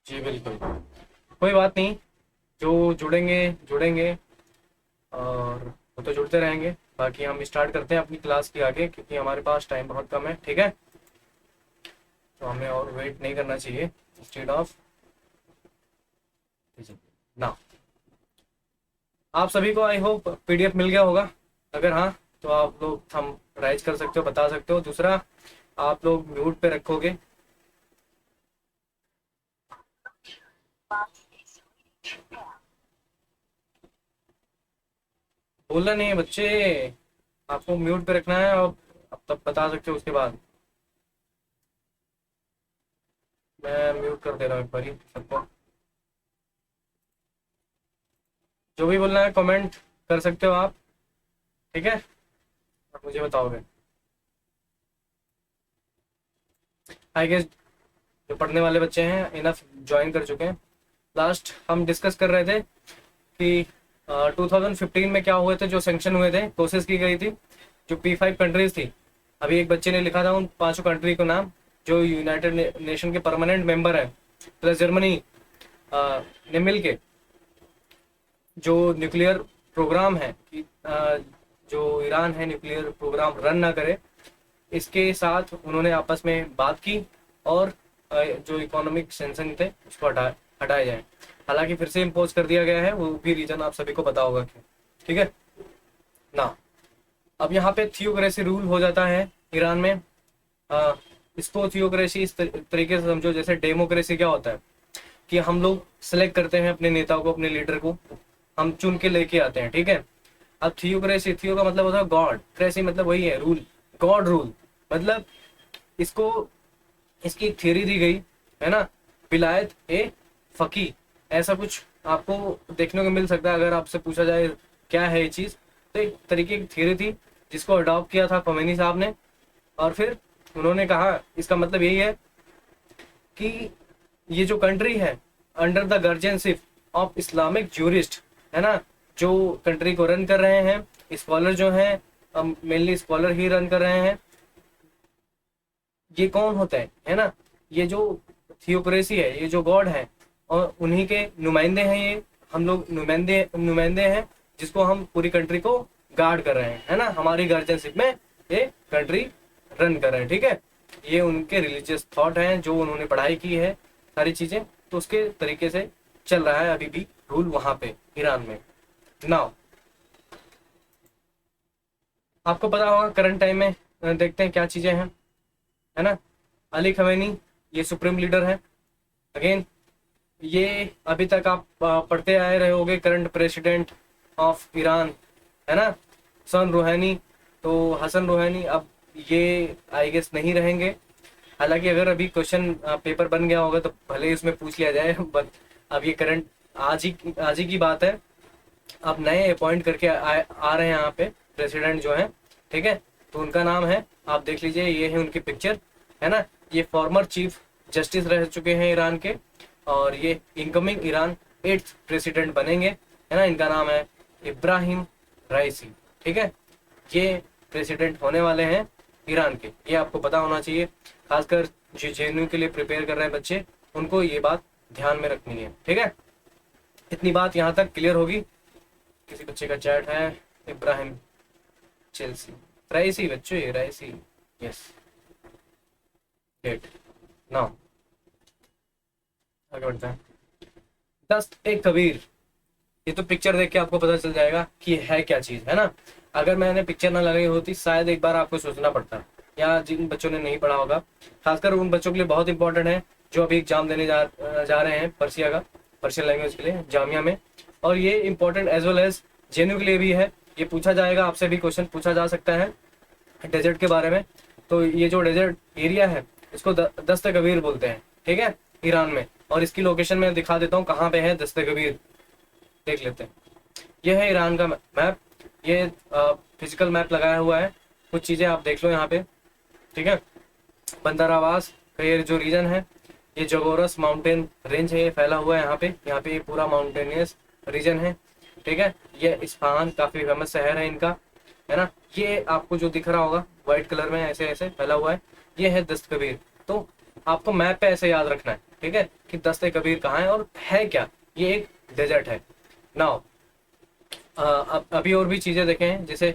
जी बिल्कुल, कोई बात नहीं। जो जुड़ेंगे जुड़ेंगे, और वो तो जुड़ते रहेंगे। बाकी हम स्टार्ट करते हैं अपनी क्लास की आगे, क्योंकि हमारे पास टाइम बहुत कम है, ठीक है। तो हमें और वेट नहीं करना चाहिए, इंस्टेड ऑफ ना। आप सभी को आई होप पीडीएफ मिल गया होगा। अगर हाँ, तो आप लोग हम राइज कर सकते हो, बता सकते हो। दूसरा, आप लोग म्यूट पे रखोगे। बोलना नहीं है बच्चे, आपको म्यूट पे रखना है। और अब तब बता सकते हो उसके बाद। मैं म्यूट कर दे रहा हूँ एक बारी सबको। जो भी बोलना है कमेंट कर सकते हो आप, ठीक है। आप मुझे बताओगे। आई गेस जो पढ़ने वाले बच्चे हैं इनफ ज्वाइन कर चुके हैं। लास्ट हम डिस्कस कर रहे थे कि 2015 में क्या हुए थे, जो सेंक्शन हुए थे, कोशिश की गई थी, जो P5 कंट्रीज थी। अभी एक बच्चे ने लिखा था उन पांचों कंट्री को नाम, जो यूनाइटेड नेशन के परमानेंट मेंबर है, प्लस जर्मनी ने मिल के जो न्यूक्लियर प्रोग्राम है कि जो ईरान है न्यूक्लियर प्रोग्राम रन ना करे, इसके साथ उन्होंने आपस में बात की। और जो इकोनॉमिक सेंक्शन थे उसको हटाए जाए। हालांकि फिर से इम्पोज कर दिया गया है, वो भी रीजन आप सभी को पता होगा क्यों, ठीक है ना। अब यहाँ पे थियोक्रेसी रूल हो जाता है ईरान में। इसको थियोक्रेसी इस तरीके से समझो, जैसे डेमोक्रेसी क्या होता है कि हम लोग सेलेक्ट करते हैं अपने नेता को, अपने लीडर को, हम चुन के लेके आते हैं, ठीक है। अब थियोक्रेसी, थियो का मतलब होता है गॉड, क्रेसी मतलब वही है रूल, गॉड रूल। मतलब इसको, इसकी थ्योरी दी गई है ना, विलायत ए फकी, ऐसा कुछ आपको देखने को मिल सकता है अगर आपसे पूछा जाए क्या है ये चीज़। तो एक तरीके की थ्योरी थी जिसको अडॉप्ट किया था khomeini साहब ने। और फिर उन्होंने कहा इसका मतलब यही है कि ये जो कंट्री है under the guardianship of Islamic jurist, है ना, जो कंट्री को रन कर रहे हैं स्कॉलर जो हैं, मेनली स्कॉलर ही रन कर रहे हैं। ये कौन होता है ना, ये जो थियोक्रेसी है, ये जो गॉड है, और उन्हीं के नुमाइंदे हैं ये। हम लोग नुमाइंदे नुमाइंदे हैं जिसको हम पूरी कंट्री को गार्ड कर रहे हैं, है ना, हमारी गार्जियनशिप में ये कंट्री रन कर रहे हैं, ठीक है। ये उनके रिलीजियस थॉट हैं, जो उन्होंने पढ़ाई की है सारी चीजें, तो उसके तरीके से चल रहा है अभी भी रूल वहां पे ईरान में। नाउ आपको पता होगा करंट टाइम में देखते हैं क्या चीजें हैं, है ना। अली खमेनी, ये सुप्रीम लीडर है। अगेन, ये अभी तक आप पढ़ते आए रहे होगे, करंट प्रेसिडेंट ऑफ ईरान, है ना, हसन रूहानी। तो हसन रूहानी अब ये आई गेस नहीं रहेंगे। हालांकि अगर अभी क्वेश्चन पेपर बन गया होगा तो भले ही उसमें पूछ लिया जाए, बट अब ये करंट आज ही की बात है। अब नए अपॉइंट करके आ रहे हैं यहाँ पे प्रेसिडेंट जो है, ठीक है। तो उनका नाम है, आप देख लीजिए, ये है उनकी पिक्चर, है ना। ये फॉर्मर चीफ जस्टिस रह चुके हैं ईरान के, और ये इनकमिंग ईरान 8th प्रेसिडेंट बनेंगे, है ना। इनका नाम है इब्राहिम राइसी, ठीक है। ये प्रेसिडेंट होने वाले हैं ईरान के, ये आपको पता होना चाहिए। खासकर जो जेएनयू के लिए प्रिपेयर कर रहे हैं बच्चे, उनको ये बात ध्यान में रखनी है, ठीक है। इतनी बात यहाँ तक क्लियर होगी। किसी बच्चे का चैट है, इब्राहिम चेल्सी राइसी, बच्चे राइसी, यस, डेट नाउ। आगे बढ़ते हैं। दस्त ए कबीर, ये तो पिक्चर देख के आपको पता चल जाएगा कि ये है क्या चीज, है ना। अगर मैंने पिक्चर ना लगाई होती शायद एक बार आपको सोचना पड़ता, या जिन बच्चों ने नहीं पढ़ा होगा, खासकर उन बच्चों के लिए बहुत इंपॉर्टेंट है जो अभी एग्जाम देने जा रहे हैं पर्सिया का, पर्शियन लैंग्वेज के लिए जामिया में। और ये important as well as JNU के लिए भी है। ये पूछा जाएगा, आपसे भी क्वेश्चन पूछा जा सकता है डेजर्ट के बारे में। तो ये जो डेजर्ट एरिया है इसको दस्त कबीर बोलते हैं, ठीक है, ईरान में। और इसकी लोकेशन मैं दिखा देता हूँ कहाँ पे है दस्त कबीर, देख लेते हैं। ये है ईरान का मैप, ये फिजिकल मैप लगाया हुआ है। कुछ चीज़ें आप देख लो यहाँ पे, ठीक है। बंदर आवास का ये जो रीजन है, ये जगोरस माउंटेन रेंज है, ये फैला हुआ है यहाँ पे ये पूरा माउंटेनियस रीजन है, ठीक है। ये इस्फहान काफ़ी फेमस शहर है इनका, है ना। ये आपको जो दिख रहा होगा व्हाइट कलर में ऐसे ऐसे फैला हुआ है, ये है दस्त कबीर। तो आपको मैप पे ऐसे याद रखना है, ठीक है, कि दस्ते कबीर कहाँ है और है क्या, ये एक डेजर्ट है। नाउ अभी और भी चीजें देखें, जैसे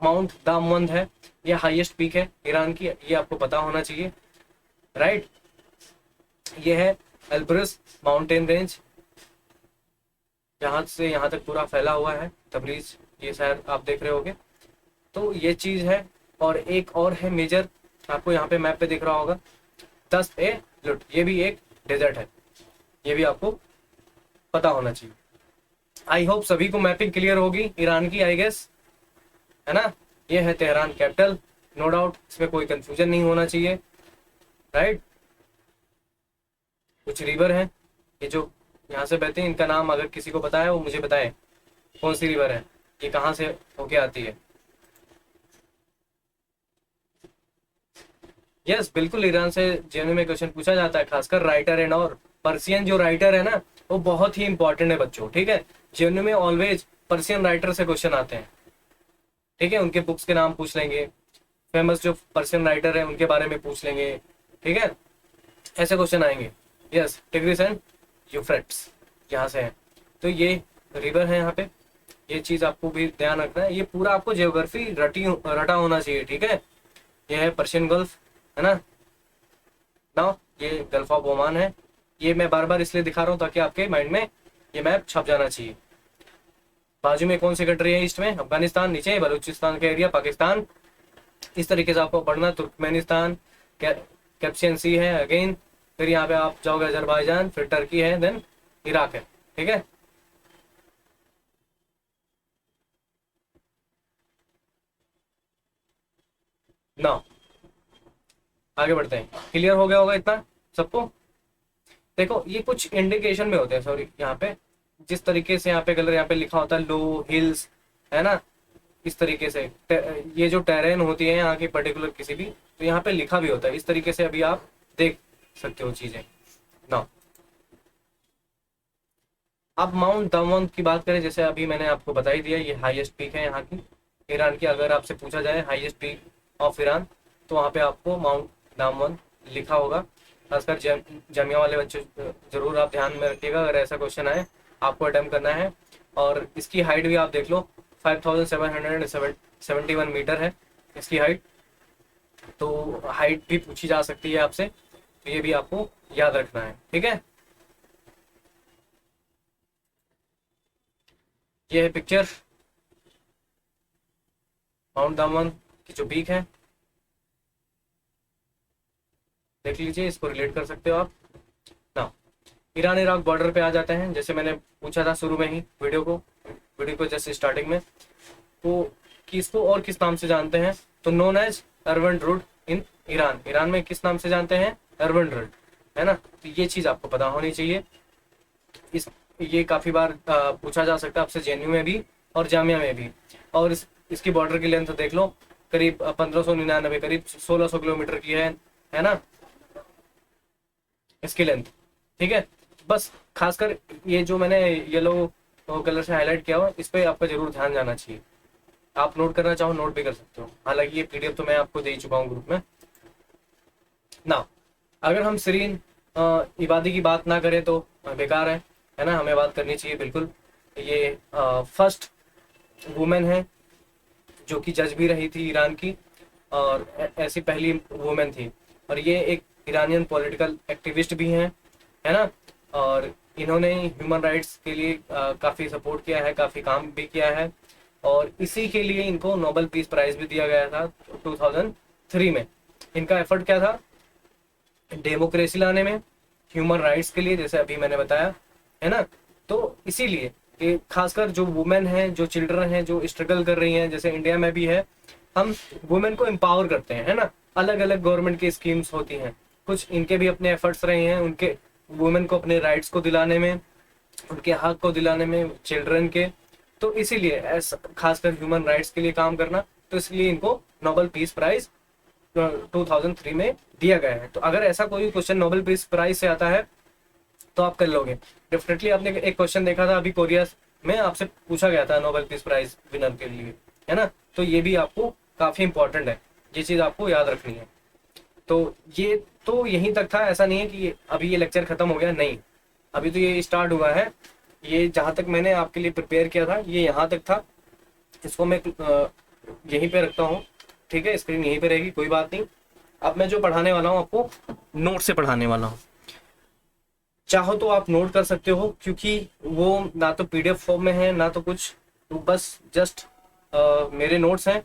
माउंट दामवंद है, ये हाईएस्ट पीक है ईरान की, ये आपको पता होना चाहिए, राइट। ये है एल्ब्रस माउंटेन रेंज, यहाँ से यहाँ तक पूरा फैला हुआ है तबरीज, ये शायद आप देख रहे होगे। तो ये चीज है। और एक और है मेजर, आपको यहाँ पे मैप पे दिख रहा होगा, दस्त ए लुट, ये भी एक डेजर्ट है, ये भी आपको पता होना चाहिए। आई होप सभी को मैपिंग क्लियर होगी ईरान की, आई गेस, है ना। ये है तेहरान कैपिटल, नो डाउट, इसमें कोई कंफ्यूजन नहीं होना चाहिए, राइट। कुछ रिवर है ये जो यहाँ से बहते हैं, इनका नाम अगर किसी को पता है वो मुझे बताए, कौन सी रिवर है, ये कहाँ से होके आती है। यस बिल्कुल, ईरान से जेएनयू में क्वेश्चन पूछा जाता है, खासकर राइटर एंड और पर्सियन जो राइटर है ना, वो बहुत ही इंपॉर्टेंट है बच्चों, ठीक है। जेएनयू में ऑलवेज पर्सियन राइटर से क्वेश्चन आते हैं, ठीक है, उनके बुक्स के नाम पूछ लेंगे, फेमस जो पर्सियन राइटर है उनके बारे में पूछ लेंगे, ठीक है, ऐसे क्वेश्चन आएंगे। यस, टिग्रिस एंड यूफ्रेट्स यहाँ से है, तो ये रिवर है यहाँ पे, ये चीज आपको भी ध्यान रखना है, ये पूरा आपको जियोग्राफी रटा होना चाहिए, ठीक है। ये है पर्शियन गल्फ, है ना। नाउ ये गल्फ ऑफ ओमान है, ये मैं बार बार इसलिए दिखा रहा हूँ ताकि आपके माइंड में ये मैप छप जाना चाहिए। बाजू में कौन सी कंट्री है, ईस्ट में अफगानिस्तान, नीचे बलूचिस्तान का एरिया पाकिस्तान, इस तरीके से आपको पढ़ना। तुर्कमेनिस्तान, कैप्सियन सी है अगेन, फिर यहाँ पे आप जाओगे अजरबैजान, फिर टर्की है, देन इराक है, ठीक है। नाउ आगे बढ़ते हैं, क्लियर हो गया होगा इतना सबको। देखो ये कुछ इंडिकेशन में होते हैं, सॉरी यहाँ पे जिस तरीके से यहाँ पे कलर यहाँ पे लिखा होता है, लो हिल्स, है ना, इस तरीके से ये जो टेरेन होती है यहाँ की पर्टिकुलर किसी भी, तो यहाँ पे लिखा भी होता है इस तरीके से, अभी आप देख सकते हो चीजें ना। अब माउंट दामवंत की बात करें, जैसे अभी मैंने आपको बता ही दिया, ये हाईएस्ट पीक है यहाँ की ईरान की। अगर आपसे पूछा जाए हाईएस्ट पीक ऑफ ईरान, तो वहाँ पे आपको माउंट दामवंत लिखा होगा। खासकर जामिया वाले बच्चे जरूर आप ध्यान में रखिएगा, अगर ऐसा क्वेश्चन आए आपको अटेम्प्ट करना है। और इसकी हाइट भी आप देख लो, 5771 मीटर है इसकी हाइट, तो हाइट भी पूछी जा सकती है आपसे, तो ये भी आपको याद रखना है, ठीक है। ये है पिक्चर माउंट दामन की जो पीक है, देख लीजिए, इसको रिलेट कर सकते हो आप ना। ईरान इराक बॉर्डर पे आ जाते हैं, जैसे मैंने पूछा था शुरू में ही वीडियो को जैसे स्टार्टिंग में, तो कि इसको और किस नाम से जानते हैं, तो known as urban road in Iran, Iran में किस नाम से जानते हैं, अर्बन रोड, है ना। तो ये चीज आपको पता होनी चाहिए। ये काफी बार पूछा जा सकता है आपसे जेएनयू में भी और जामिया में भी। और इसकी बॉर्डर की लेंथ देख लो, करीब 1599, करीब 1600 किलोमीटर की है ना इसकी लेंथ, ठीक है। बस खासकर ये जो मैंने येलो कलर से हाईलाइट किया हुआ, इस पे आपका जरूर ध्यान जाना चाहिए। आप नोट करना चाहो नोट भी कर सकते हो, हालांकि ये पीडीएफ तो मैं आपको दे ही चुका हूँ ग्रुप में ना। अगर हम सीरीन इबादी की बात ना करें तो बेकार है ना, हमें बात करनी चाहिए बिल्कुल। ये फर्स्ट वुमेन है जो कि जज भी रही थी ईरान की, और ऐसी पहली वुमेन थी। और ये एक ईरानियन पॉलिटिकल एक्टिविस्ट भी हैं, है ना। और इन्होंने ह्यूमन राइट्स के लिए काफ़ी सपोर्ट किया है, काफ़ी काम भी किया है, और इसी के लिए इनको नोबेल पीस प्राइज भी दिया गया था 2003 में। इनका एफर्ट क्या था, डेमोक्रेसी लाने में, ह्यूमन राइट्स के लिए, जैसे अभी मैंने बताया, है ना। तो इसीलिए कि खासकर जो वुमेन हैं, जो चिल्ड्रन हैं, जो स्ट्रगल कर रही हैं, जैसे इंडिया में भी है, हम वुमेन को एम्पावर करते हैं, है ना। अलग अलग गवर्नमेंट की स्कीम्स होती हैं, कुछ इनके भी अपने एफर्ट्स रहे हैं, उनके वुमेन को अपने राइट्स को दिलाने में, उनके हक को दिलाने में, चिल्ड्रन के। तो इसीलिए ऐसा खासकर ह्यूमन राइट्स के लिए काम करना, तो इसलिए इनको नोबेल पीस प्राइज 2003 में दिया गया है। तो अगर ऐसा कोई क्वेश्चन नोबेल पीस प्राइज से आता है तो आप कर लोगे डेफिनेटली। आपने एक क्वेश्चन देखा था अभी कोरिया में, आपसे पूछा गया था नोबेल पीस प्राइज विनर के लिए, है ना। तो ये भी आपको काफी इंपॉर्टेंट है, ये चीज आपको याद रखनी है। तो ये तो यहीं तक था, ऐसा नहीं है कि अभी ये लेक्चर खत्म हो गया, नहीं, अभी तो ये स्टार्ट हुआ है। ये जहाँ तक मैंने आपके लिए प्रिपेयर किया था ये यहाँ तक था। इसको मैं यहीं पे रखता हूँ, ठीक है, स्क्रीन यहीं पे रहेगी, कोई बात नहीं। अब मैं जो पढ़ाने वाला हूँ आपको नोट से पढ़ाने वाला हूँ। चाहो तो आप नोट कर सकते हो, क्योंकि वो ना तो पीडीएफ फॉर्म में है ना तो कुछ, तो बस जस्ट मेरे नोट्स हैं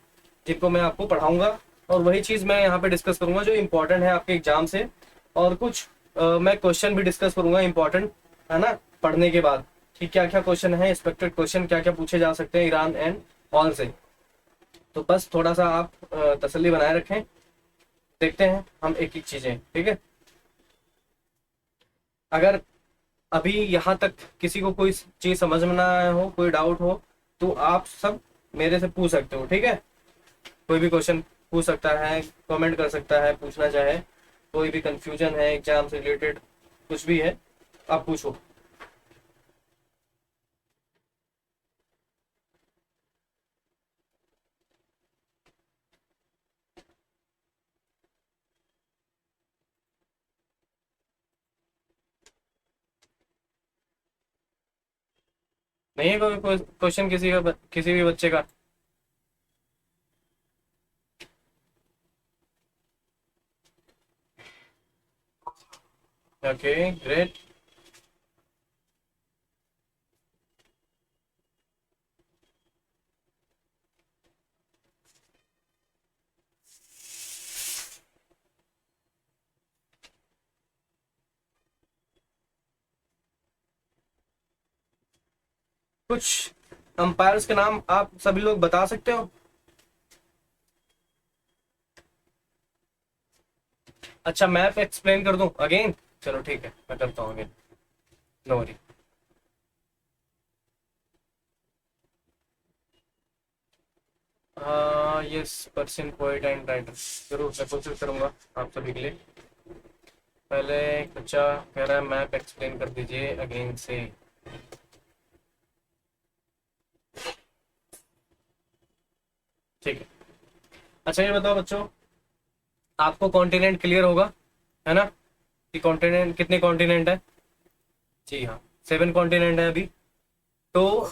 जिनको मैं आपको पढ़ाऊंगा, और वही चीज़ मैं यहाँ पे डिस्कस करूंगा जो इम्पोर्टेंट है आपके एग्जाम से। और कुछ मैं क्वेश्चन भी डिस्कस करूंगा इम्पोर्टेंट, है ना, पढ़ने के बाद, कि क्या क्या क्वेश्चन है, एक्सपेक्टेड क्वेश्चन क्या क्या पूछे जा सकते हैं ईरान एंड ऑल से। तो बस थोड़ा सा आप तसल्ली बनाए रखें, देखते हैं हम एक एक चीजें, ठीक है। अगर अभी यहाँ तक किसी को कोई चीज समझ में ना आया हो, कोई डाउट हो, तो आप सब मेरे से पूछ सकते हो, ठीक है। कोई भी क्वेश्चन पूछ सकता है, कमेंट कर सकता है, पूछना चाहे, कोई भी कंफ्यूजन है एग्जाम से रिलेटेड, कुछ भी है आप पूछो। नहीं है कोई क्वेश्चन किसी का, किसी भी बच्चे का? Okay, great. कुछ अंपायर्स के नाम आप सभी लोग बता सकते हो? अच्छा, मैप एक्सप्लेन कर दूं अगेन? चलो ठीक है, मैं करता हूँ again, no worry. Yes, Persian poet and writer, जरूर मैं कोशिश करूंगा आप सभी के लिए। पहले एक बच्चा कह रहा है मैप एक्सप्लेन कर दीजिए अगेन से। ठीक है। अच्छा ये बताओ बच्चों, आपको कॉन्टिनेंट क्लियर होगा, है ना, कि कॉन्टिनेंट कितने कॉन्टिनेंट है? जी हाँ, 7 कॉन्टिनेंट है अभी। तो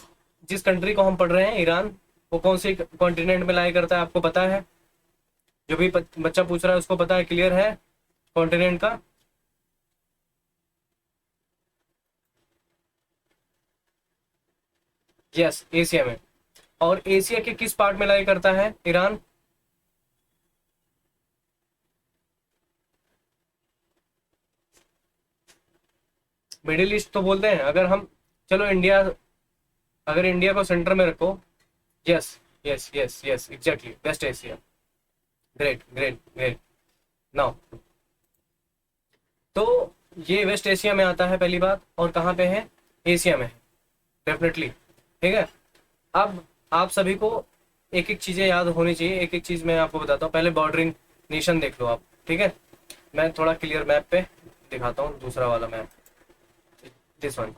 जिस कंट्री को हम पढ़ रहे हैं ईरान, वो कौन सी कॉन्टिनेंट में लाई करता है आपको पता है? जो भी बच्चा पूछ रहा है उसको पता है, क्लियर है कॉन्टिनेंट का? यस, एशिया में। और एशिया के किस पार्ट में लाई करता है ईरान? मिडिल ईस्ट तो बोलते हैं अगर हम, चलो इंडिया, अगर इंडिया को सेंटर में रखो। Yes yes yes yes, exactly, West Asia. Great great great. Now, तो ये वेस्ट एशिया में आता है पहली बात, और कहाँ पे है? एशिया में है, डेफिनेटली, ठीक है। अब आप सभी को एक एक चीजें याद होनी चाहिए, एक एक चीज मैं आपको बताता हूँ। पहले बॉर्डरिंग नेशन देख लो आप, ठीक है। मैं थोड़ा क्लियर मैप पे दिखाता हूँ, दूसरा वाला मैप, दिस वन।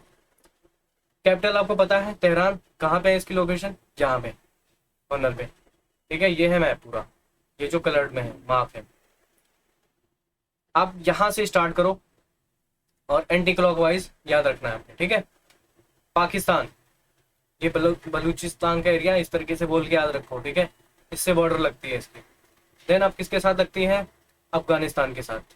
कैपिटल आपको पता है तेहरान, कहाँ पे है इसकी लोकेशन? यहाँ पे, कॉर्नर पे, ठीक है। ये है मैप पूरा, ये जो कलर्ड में है मार्क है। आप यहाँ से स्टार्ट करो और एंटी क्लॉकवाइज याद रखना है आपने, ठीक है। पाकिस्तान, ये बलूचिस्तान का एरिया, इस तरीके से बोल के याद रखो, ठीक है। इससे बॉर्डर लगती है इसकी। देन आप किसके साथ लगती है? अफगानिस्तान के साथ।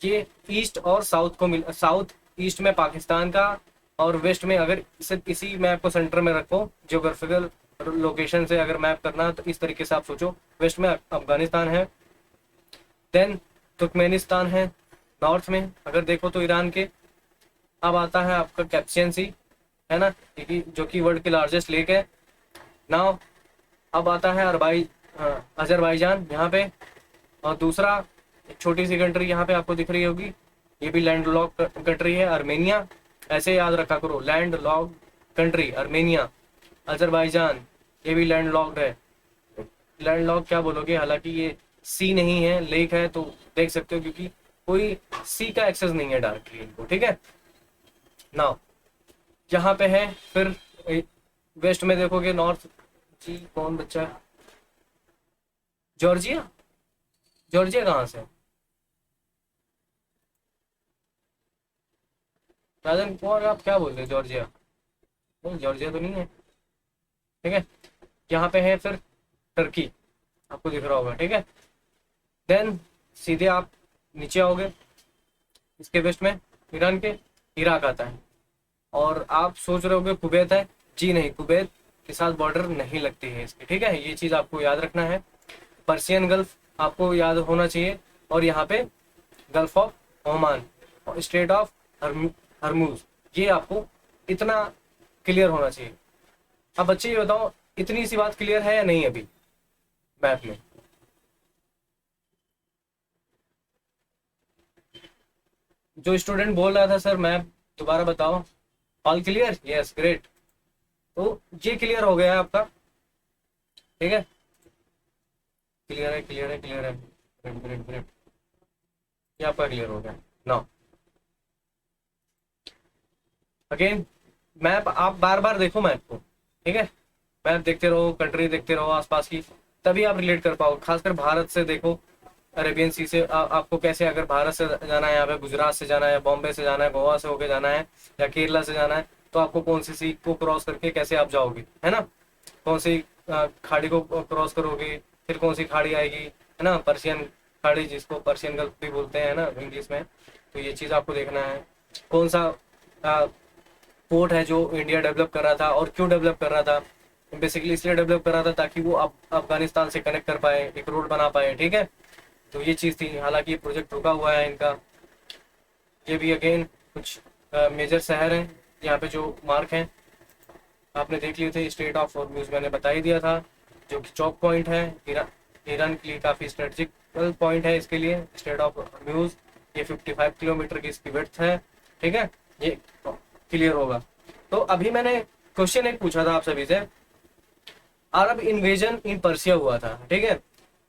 ये ईस्ट और साउथ को मिल, साउथ ईस्ट में पाकिस्तान का, और वेस्ट में, अगर इसे इसी मैप को सेंटर में रखो, जियोग्राफिकल लोकेशन से अगर मैप करना है तो इस तरीके से आप सोचो, वेस्ट में अफगानिस्तान है, देन तुर्कमेनिस्तान है नॉर्थ में अगर देखो तो ईरान के। अब आता है आपका कैप्सियन सी, है ना, जो कि वर्ल्ड की लार्जेस्ट लेक है। नाउ अब आता है अजरबैजान यहाँ पे, और दूसरा एक छोटी सी कंट्री यहाँ पे आपको दिख रही होगी, ये भी लैंड लॉक कंट्री है, आर्मेनिया। ऐसे याद रखा करो, land lock country Armenia, Azerbaijan, ये भी लैंड लॉक्ड है। लैंड लॉक क्या बोलोगे, हालांकि ये सी नहीं है, लेक है, तो देख सकते हो, क्योंकि कोई सी का एक्सेस नहीं है डायरेक्टली इनको, ठीक है। नाउ यहाँ पे है, फिर वेस्ट में देखोगे नॉर्थ, जी कौन बच्चा है? जॉर्जिया, जॉर्जिया कहाँ से? राजन कुमार आप क्या बोल रहे हैं, जॉर्जिया? नहीं, जॉर्जिया तो नहीं है। ठीक है, यहाँ पे है फिर टर्की, आपको दिख रहा होगा। ठीक है, देन सीधे आप नीचे आओगे, इसके वेस्ट में ईरान के इराक आता है। और आप सोच रहे होगे कुवैत है, जी नहीं, कुवैत के साथ बॉर्डर नहीं लगती है इसकी। ठीक है, ये चीज़ आपको याद रखना है। पर्सियन गल्फ आपको याद होना चाहिए, और यहाँ पे गल्फ ऑफ ओमान और स्ट्रेट ऑफ हरमूज, ये आपको इतना क्लियर होना चाहिए। अब बच्चे ये बताओ, इतनी सी बात क्लियर है या नहीं अभी मैप में? जो स्टूडेंट बोल रहा था सर मैप दोबारा बताओ, ऑल क्लियर, यस ग्रेट। तो ये क्लियर हो गया है आपका। ठीक है, क्लियर है, क्लियर है, क्लियर है, ग्रेट ग्रेट ग्रेट, ये आपका क्लियर हो गया। नाउ अगेन मैप आप बार बार देखो मैप को। ठीक है, मैप देखते रहो, कंट्री देखते रहो आसपास की, तभी आप रिलेट कर पाओ। खासकर भारत से देखो, अरेबियन सी से आपको कैसे, अगर भारत से जाना है, यहाँ पे गुजरात से जाना है, बॉम्बे से जाना है, गोवा से होके जाना है, या केरला से जाना है, तो आपको कौन सी सी को क्रॉस करके कैसे आप जाओगे, है ना? कौन सी खाड़ी को क्रॉस करोगे, फिर कौन सी खाड़ी आएगी, है ना? पर्शियन खाड़ी, जिसको पर्शियन गल्फ भी बोलते हैं ना इंग्लिश में। तो ये चीज़ आपको देखना है। कौन सा पोर्ट है जो इंडिया डेवलप कर रहा था, और क्यों डेवलप कर रहा था? बेसिकली इसलिए डेवलप कर रहा था ताकि वो अफगानिस्तान से कनेक्ट कर पाए, एक रोड बना पाए। ठीक है, तो ये चीज़ थी। हालांकि ये प्रोजेक्ट रुका हुआ है इनका। ये भी अगेन कुछ मेजर शहर हैं यहाँ पे जो मार्क हैं, आपने देख लिए थे। स्टेट ऑफ हॉर्मूज मैंने बता ही दिया था, जो कि चौक पॉइंट है ईरान के लिए, काफ़ी स्ट्रेटजिकल पॉइंट है इसके लिए स्टेट ऑफ हॉर्मूज। ये 55 किलोमीटर की इसकी विड्थ है। ठीक है, ये क्लियर होगा। तो अभी मैंने क्वेश्चन एक पूछा था आप सभी से, अरब इन्वेजन इन पर्सिया हुआ था। ठीक है,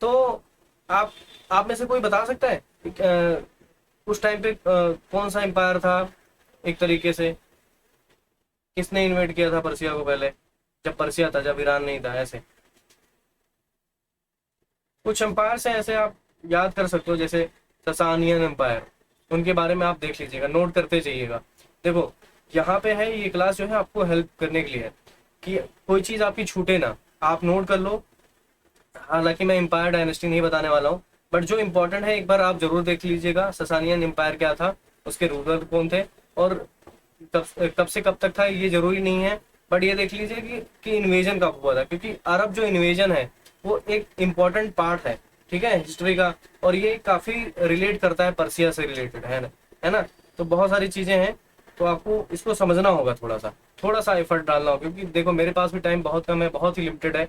तो आप में से कोई बता सकता है उस टाइम पे कौन सा एम्पायर था, एक तरीके से किसने इन्वेट किया था पर्सिया को पहले, जब पर्सिया था, जब ईरान नहीं था? ऐसे कुछ एम्पायर हैं, ऐसे आप याद कर सकते हो, जैसे ससानियन एम्पायर, उनके बारे में आप देख लीजिएगा, नोट करते जाइएगा। देखो यहाँ पे है, ये क्लास जो है आपको हेल्प करने के लिए है कि कोई चीज़ आपकी छूटे ना, आप नोट कर लो। हालांकि मैं एम्पायर डायनेस्टी नहीं बताने वाला हूँ, बट जो इंपॉर्टेंट है एक बार आप जरूर देख लीजिएगा। ससानियन एम्पायर क्या था, उसके रूलर कौन थे, और कब से कब तक था, ये जरूरी नहीं है, बट ये देख लीजिए कि इन्वेजन कब हुआ था, क्योंकि अरब जो इन्वेजन है वो एक इम्पॉर्टेंट पार्ट है। ठीक है, हिस्ट्री का, और ये काफ़ी रिलेट करता है पर्सिया से रिलेटेड, है ना? है ना? तो बहुत सारी चीज़ें हैं, तो आपको इसको समझना होगा, थोड़ा सा एफर्ट डालना होगा, क्योंकि देखो मेरे पास भी टाइम बहुत कम है, बहुत ही लिमिटेड है।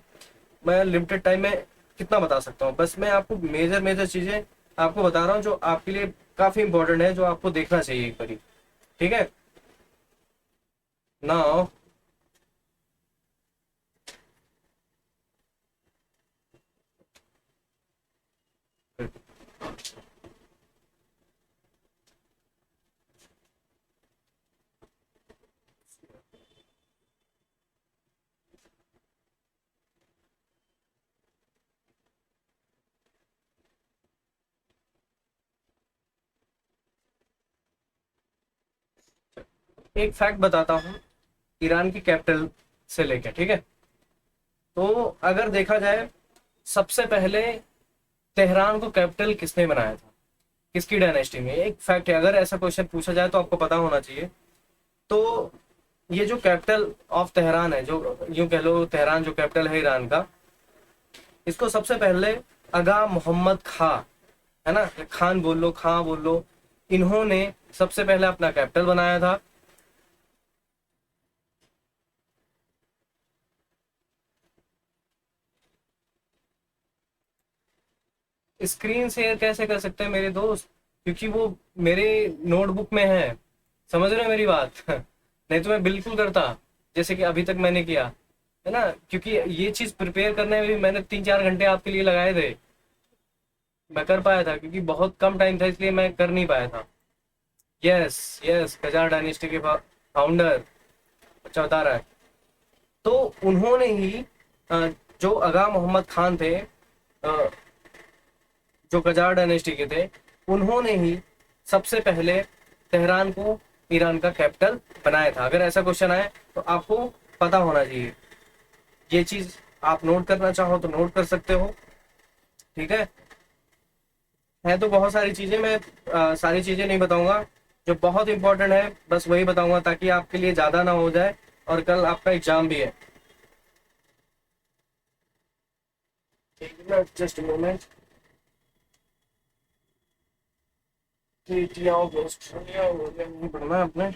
मैं लिमिटेड टाइम में कितना बता सकता हूँ? बस मैं आपको मेजर मेजर चीज़ें आपको बता रहा हूँ जो आपके लिए काफ़ी इंपॉर्टेंट है, जो आपको देखना चाहिए एक बारी। ठीक है, नाउ एक फैक्ट बताता हूँ ईरान की कैपिटल से लेकर। ठीक है, तो अगर देखा जाए, सबसे पहले तेहरान को कैपिटल किसने बनाया था, किसकी डायनेस्टी में? एक फैक्ट है, अगर ऐसा क्वेश्चन पूछा जाए तो आपको पता होना चाहिए। तो ये जो कैपिटल ऑफ तेहरान है, जो यूं कह लो तेहरान जो कैपिटल है ईरान का, इसको सबसे पहले आगा मोहम्मद खां, है ना, खान बोल लो, खां बोल लो, इन्होंने सबसे पहले अपना कैपिटल बनाया था। स्क्रीन शेयर कैसे कर सकते हैं मेरे दोस्त? क्योंकि वो मेरे नोटबुक में है, समझ रहे हो मेरी बात? नहीं तो मैं बिल्कुल करता, जैसे कि अभी तक मैंने किया, है ना? क्योंकि ये चीज प्रिपेयर करने में भी मैंने 3-4 घंटे आपके लिए लगाए थे। मैं कर पाया था क्योंकि बहुत कम टाइम था, इसलिए मैं कर नहीं पाया था। यस, यस, कजार डायनेस्टी के फाउंडर, अच्छा बता रहा है। तो उन्होंने ही जो आगा मोहम्मद खान थे, जो कजार डायनेस्टी के थे, उन्होंने ही सबसे पहले तेहरान को ईरान का कैपिटल बनाया था? अगर ऐसा क्वेश्चन आए तो आपको पता होना चाहिए। ये चीज आप नोट करना चाहो तो नोट कर सकते हो, ठीक है तो बहुत सारी चीजें मैं सारी चीजें नहीं बताऊंगा, जो बहुत इंपॉर्टेंट है बस वही बताऊंगा, ताकि आपके लिए ज्यादा ना हो जाए और कल आपका एग्जाम भी है। एक मिनट, जस्ट मोमेंट। पढ़ना है अपने।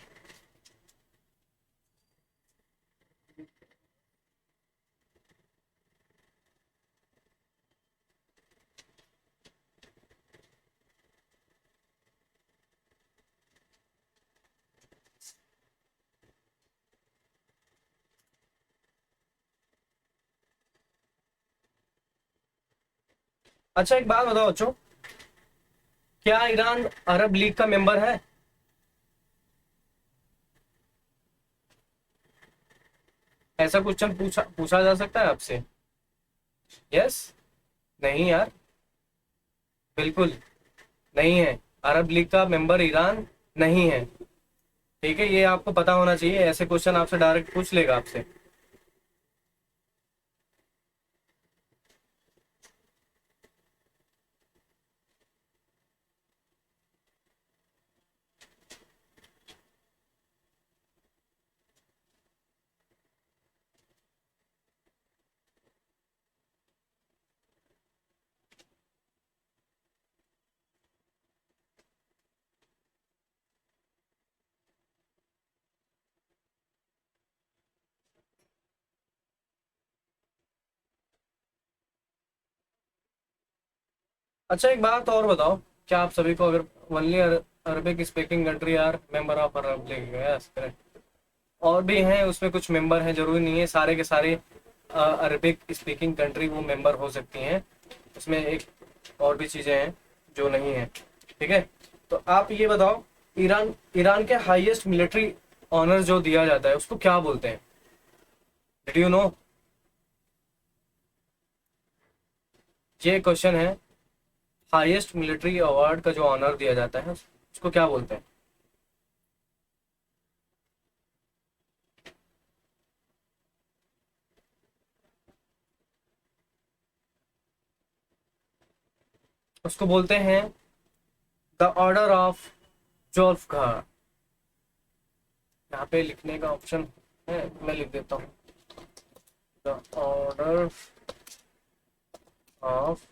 अच्छा एक बात बताओ बच्चों, क्या ईरान अरब लीग का मेंबर है? ऐसा क्वेश्चन पूछा पूछा जा सकता है आपसे? यस? नहीं यार, बिल्कुल नहीं है। अरब लीग का मेंबर ईरान नहीं है, ठीक है, ये आपको पता होना चाहिए। ऐसे क्वेश्चन आपसे डायरेक्ट पूछ लेगा आपसे। अच्छा एक बात और बताओ, क्या आप सभी को, अगर only Arabic speaking country are member of Arab League? Yes correct. और भी हैं उसमें, कुछ मेंबर हैं, जरूरी नहीं है सारे के सारे अरबिक स्पीकिंग कंट्री वो मेंबर हो सकती हैं। उसमें एक और भी चीजें हैं जो नहीं है, ठीक है। तो आप ये बताओ, ईरान ईरान के हाईएस्ट मिलिट्री ऑनर जो दिया जाता है उसको क्या बोलते हैं? Did you know? ये क्वेश्चन है। हाईएस्ट मिलिट्री अवार्ड का जो ऑनर दिया जाता है उसको क्या बोलते हैं? उसको बोलते हैं द ऑर्डर ऑफ जोल्फकार। यहाँ पे लिखने का ऑप्शन है, मैं लिख देता हूँ। द ऑर्डर ऑफ,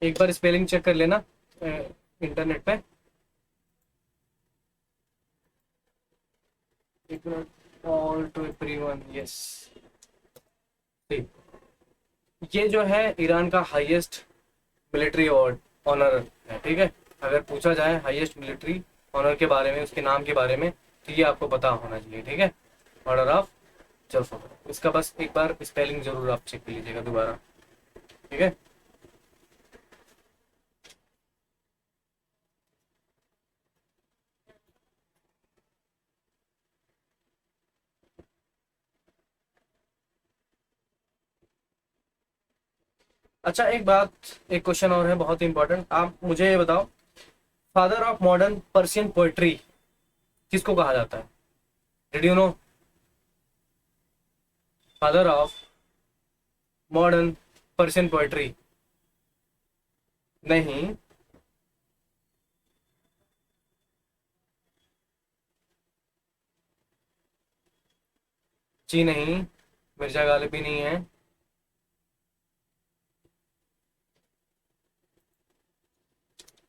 एक बार स्पेलिंग चेक कर लेना इंटरनेट पे। एक minute, all to everyone, yes. ये जो है ईरान का हाईएस्ट मिलिट्री अवार्ड ऑनर है, ठीक है। अगर पूछा जाए हाईएस्ट मिलिट्री ऑनर के बारे में, उसके नाम के बारे में, तो ये आपको पता होना चाहिए, ठीक है। ऑर्डर ऑफ जल्फकार, इसका बस एक बार स्पेलिंग जरूर आप चेक कर लीजिएगा दोबारा, ठीक है। अच्छा एक बात, एक क्वेश्चन और है बहुत इंपॉर्टेंट, आप मुझे ये बताओ, father of modern Persian poetry किसको कहा जाता है? Did you know? Father of modern Persian poetry. नहीं जी नहीं, मिर्जा गालिब भी नहीं है।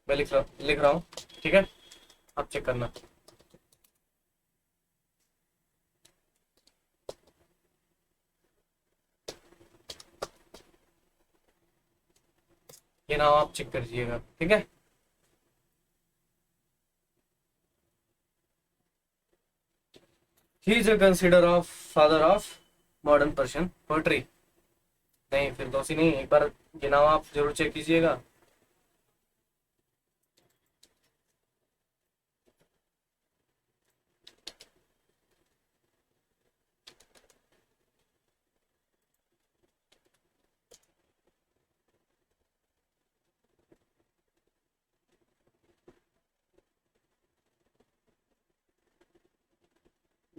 मैं लिख रहा हूँ, ठीक है, आप चेक करना। ये नाम आप चेक कर लीजिएगा, ठीक है। He is consider of father of modern Persian poetry. नहीं, फिरदौसी नहीं, एक बार ये नाम आप जरूर चेक कीजिएगा।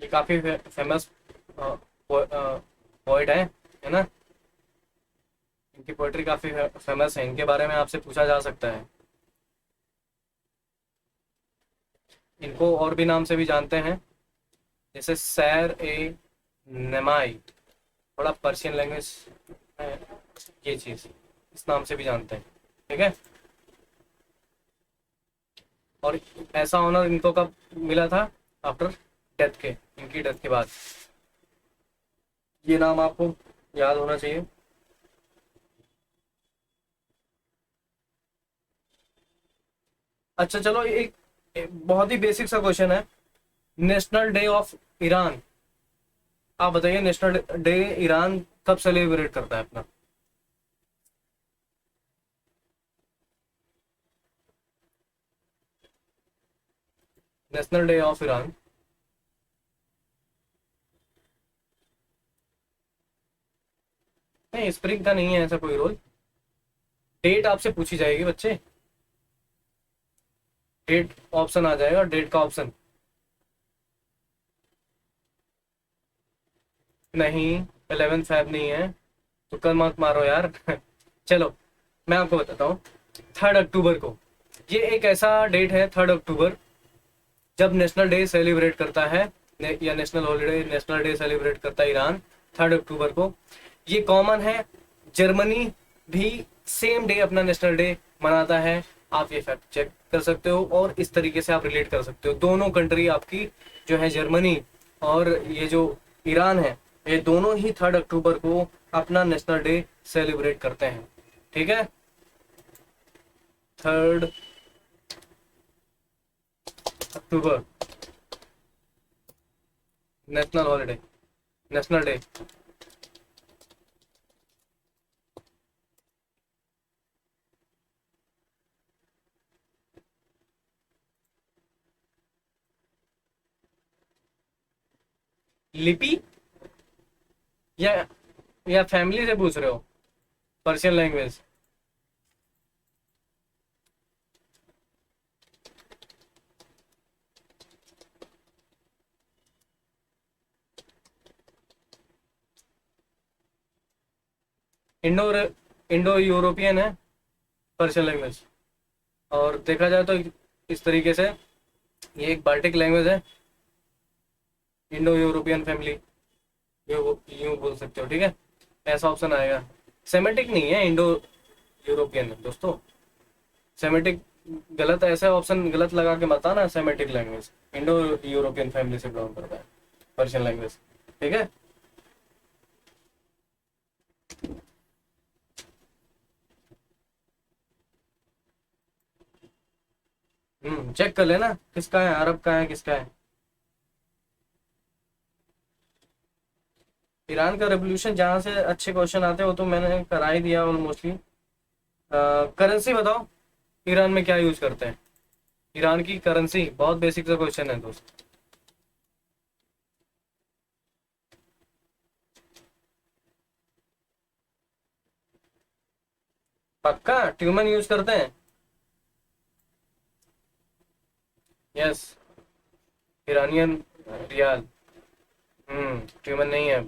ये काफ़ी फेमस पोइट है ना। इनकी पोइट्री काफ़ी फेमस है, इनके बारे में आपसे पूछा जा सकता है। इनको और भी नाम से भी जानते हैं, जैसे सैर ए नमाई, थोड़ा पर्शियन लैंग्वेज है ये चीज़, इस नाम से भी जानते हैं। ठीक है। और ऐसा ऑनर इनको कब मिला था? आफ्टर डेथ के, इनकी डेथ के बाद। ये नाम आपको याद होना चाहिए। अच्छा चलो, एक बहुत ही बेसिक सा क्वेश्चन है। नेशनल डे ऑफ ईरान, आप बताइए नेशनल डे ईरान कब सेलिब्रेट करता है अपना? National day of Iran. नहीं, स्प्रिंग का नहीं है ऐसा कोई रोल। डेट आपसे पूछी जाएगी बच्चे, डेट ऑप्शन आ जाएगा, डेट का ऑप्शन। नहीं, 11 फेब नहीं है, तो कल मत मारो यार। चलो, मैं आपको बताता हूँ। 3 अक्टूबर को, ये एक ऐसा डेट है 3 अक्टूबर, जब नेशनल डे सेलिब्रेट करता है, या national holiday, national day celebrate करता है ईरान 3 अक्टूबर को। ये कॉमन है, जर्मनी भी सेम डे अपना नेशनल डे मनाता है। आप ये फैक्ट चेक कर सकते हो, और इस तरीके से आप रिलेट कर सकते हो। दोनों कंट्री आपकी जो है, जर्मनी और ये जो ईरान है, ये दोनों ही 3 अक्टूबर को अपना नेशनल डे सेलिब्रेट करते हैं। ठीक है। 3 अक्टूबर, नेशनल हॉलीडे, नेशनल डे। लिपि, या फैमिली से पूछ रहे हो? Persian language. Indo Indo European है पर्शियन लैंग्वेज। और देखा जाए तो इस तरीके से ये एक बाल्टिक लैंग्वेज है, इंडो यूरोपियन फैमिली, यूं यूं बोल सकते हो। ठीक है, ऐसा ऑप्शन आएगा। सेमेटिक नहीं है, इंडो यूरोपियन है दोस्तों। सेमेटिक गलत, ऐसा ऑप्शन गलत लगा के मत आना। Semitic language Indo European family से बिलोंग करता है, पर्शियन लैंग्वेज। ठीक है। चेक कर लेना किसका है, अरब का है किसका है। ईरान का रेवोल्यूशन, जहाँ से अच्छे क्वेश्चन आते हैं वो तो मैंने करा ही दिया ऑलमोस्टली। करेंसी बताओ, ईरान में क्या यूज करते हैं? ईरान की करेंसी, बहुत बेसिक सा क्वेश्चन है दोस्त। पक्का ट्यूमन यूज करते हैं? Yes, Iranian riyal. ट्यूमन नहीं है।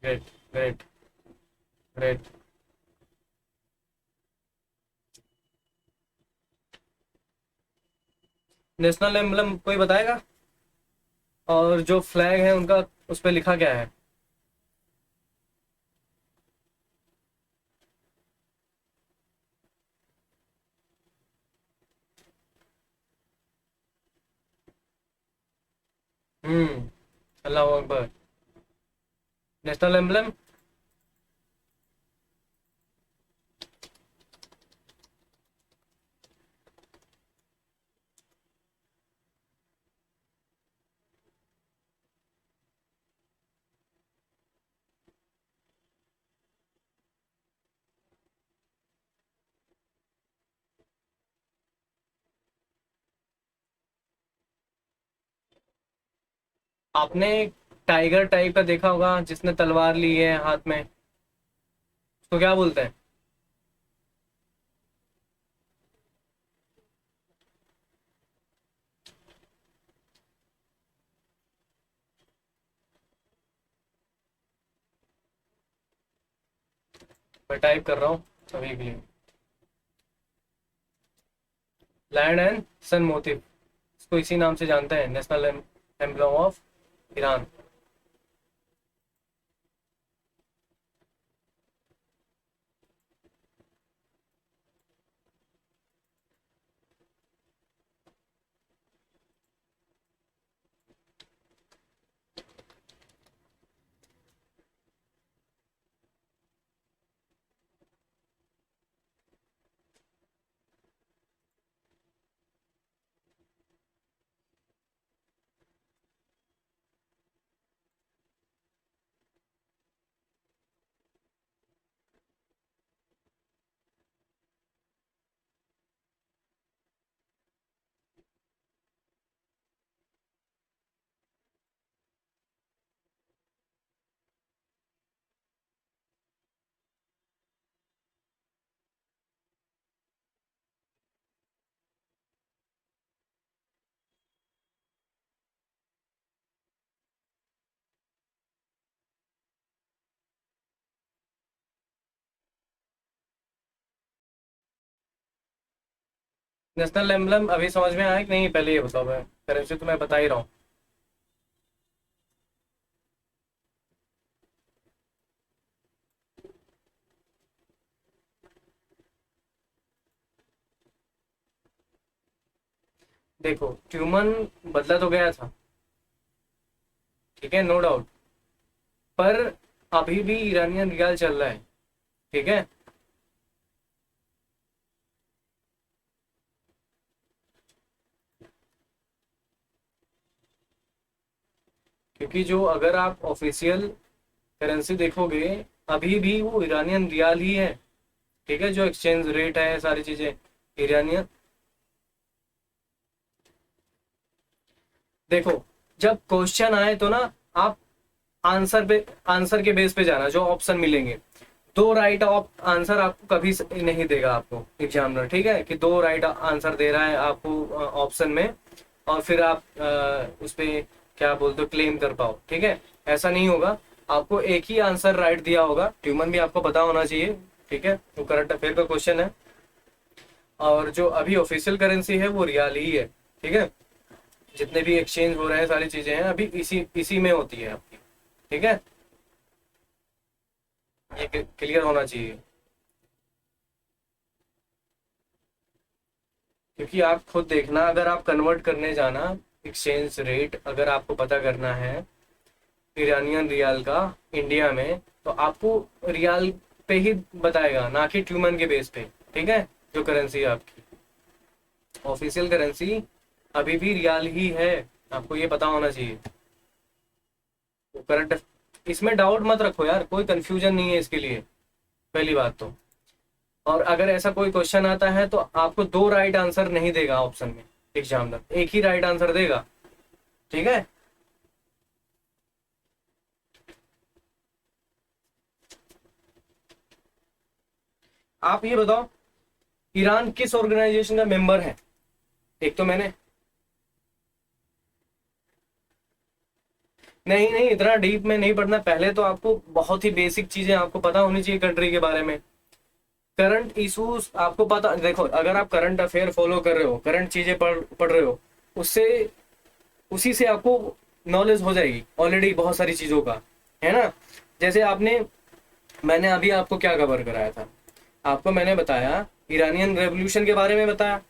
Great, great, great. National emblem कोई बताएगा? और जो फ्लैग है उनका, उस पर लिखा क्या है? हम्म अल्लाह अकबर। National emblem. आपने टाइगर टाइप का देखा होगा, जिसने तलवार ली है हाथ में, उसको क्या बोलते हैं? मैं टाइप कर रहा हूँ अभी के लिए। लैंड एंड सन मोटिव, इसको इसी नाम से जानते हैं, national emblem of Iran. National emblem अभी समझ में आया कि नहीं, पहले ये बताओ, मैं करेंसी तो मैं बता ही रहा हूँ। देखो ट्यूमन बदला तो गया था, ठीक है, नो डाउट, पर अभी भी ईरानियन रियाल चल रहा है, ठीक है। क्योंकि जो अगर आप ऑफिशियल करेंसी देखोगे, अभी भी वो ईरानियन रियाल ही है, ठीक है। जो एक्सचेंज रेट है, सारी चीजें ईरानियन। देखो, जब क्वेश्चन आए तो ना, आप आंसर के बेस पे जाना, जो ऑप्शन मिलेंगे। दो राइट आंसर आपको कभी नहीं देगा आपको एग्जामिनर, ठीक है, कि दो राइट आंसर दे रहा है आपको ऑप्शन में, और फिर आप उस पे क्या बोलते हो, क्लेम कर पाओ, ठीक है। ऐसा नहीं होगा, आपको एक ही आंसर राइट दिया होगा। ट्यूमन भी आपको पता होना चाहिए, ठीक है, वो करंट अफेयर का क्वेश्चन है। और जो अभी ऑफिशियल करेंसी है वो रियाल ही है, ठीक है। जितने भी एक्सचेंज हो रहे हैं, सारी चीजें हैं, अभी इसी इसी में होती है आपकी, ठीक है। ये क्लियर होना चाहिए। क्योंकि आप खुद देखना, अगर आप कन्वर्ट करने जाना, एक्सचेंज रेट अगर आपको पता करना है ईरानियन रियाल का इंडिया में, तो आपको रियाल पे ही बताएगा, ना कि ट्यूमन के बेस पे, ठीक है। जो करेंसी है आपकी ऑफिशियल करेंसी अभी भी रियाल ही है, आपको ये पता होना चाहिए। वो करंट, इसमें डाउट मत रखो यार, कोई कंफ्यूजन नहीं है इसके लिए, पहली बात तो। और अगर ऐसा कोई क्वेश्चन आता है तो आपको दो राइट आंसर नहीं देगा ऑप्शन में एग्जामिनर, एक ही राइट आंसर देगा, ठीक है। आप ये बताओ, ईरान किस ऑर्गेनाइजेशन का मेंबर है? एक तो मैंने, नहीं नहीं, इतना डीप में नहीं पढ़ना, पहले तो आपको बहुत ही बेसिक चीजें आपको पता होनी चाहिए कंट्री के बारे में। करंट इशूज आपको पता, देखो अगर आप करंट अफेयर फॉलो कर रहे हो, करंट चीजें पढ़ रहे हो, उससे उसी से आपको नॉलेज हो जाएगी ऑलरेडी बहुत सारी चीजों का, है ना। जैसे आपने, मैंने अभी आपको क्या कवर कराया था, आपको मैंने बताया ईरानियन रेवोल्यूशन के बारे में बताया,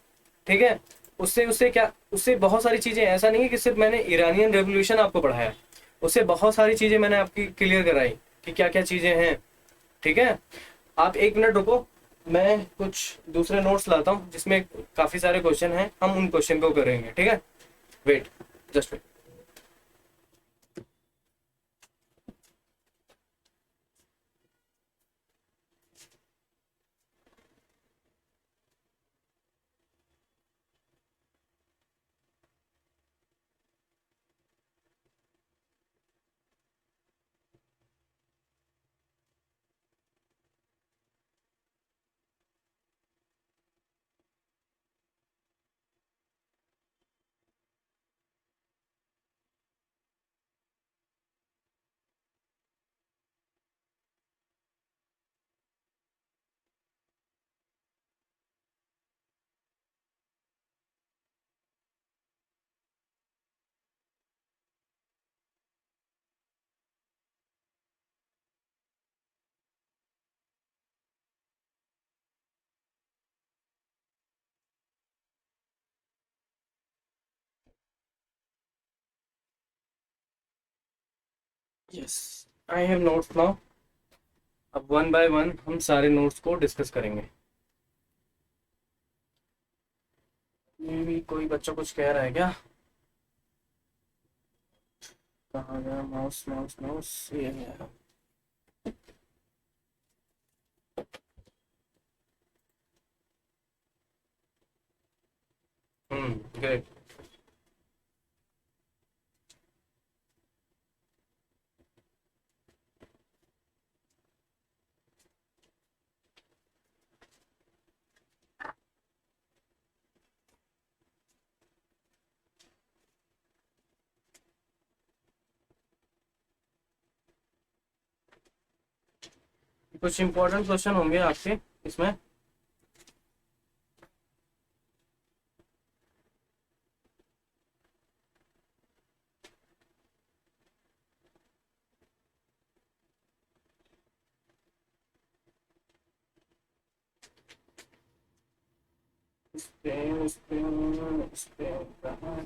ठीक है। उससे उससे क्या, उससे बहुत सारी चीजें, ऐसा नहीं है कि सिर्फ मैंने ईरानियन रेवोल्यूशन आपको पढ़ाया, उससे बहुत सारी चीजें मैंने आपकी क्लियर कराई कि क्या क्या चीजें हैं, ठीक है। आप एक मिनट रुको, मैं कुछ दूसरे नोट्स लाता हूँ जिसमें काफी सारे क्वेश्चन हैं, हम उन क्वेश्चन को करेंगे, ठीक है। Wait, just wait. Yes, I have notes now. अब वन बाय वन हम सारे नोट्स को डिस्कस करेंगे। मे भी कोई बच्चा कुछ कह रहा है क्या? कहाँ गया माउस माउस माउस? ये है। ग्रेट। कुछ इंपॉर्टेंट क्वेश्चन होंगे आपके इसमें। स्पेन स्पेन स्पेन कहाँ है?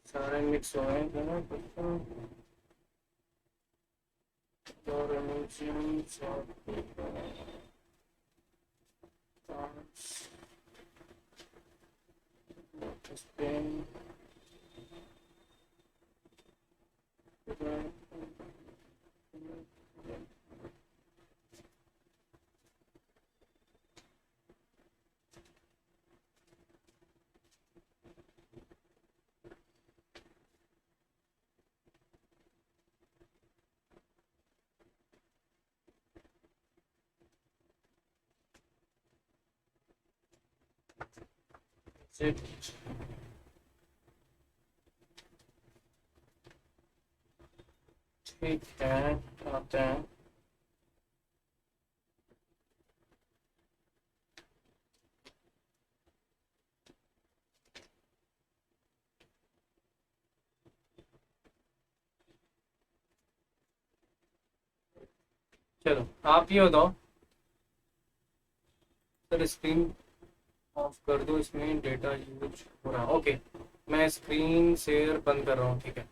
सारे मिक्स हो गए ना और एमोशंस और स्पेन। ठीक है, आते हैं। चलो आप ये बताओ सर, स्क्रीन ऑफ कर दो, इसमें डेटा यूज हो रहा है। ओके, मैं स्क्रीन शेयर बंद कर रहा हूँ, ठीक है।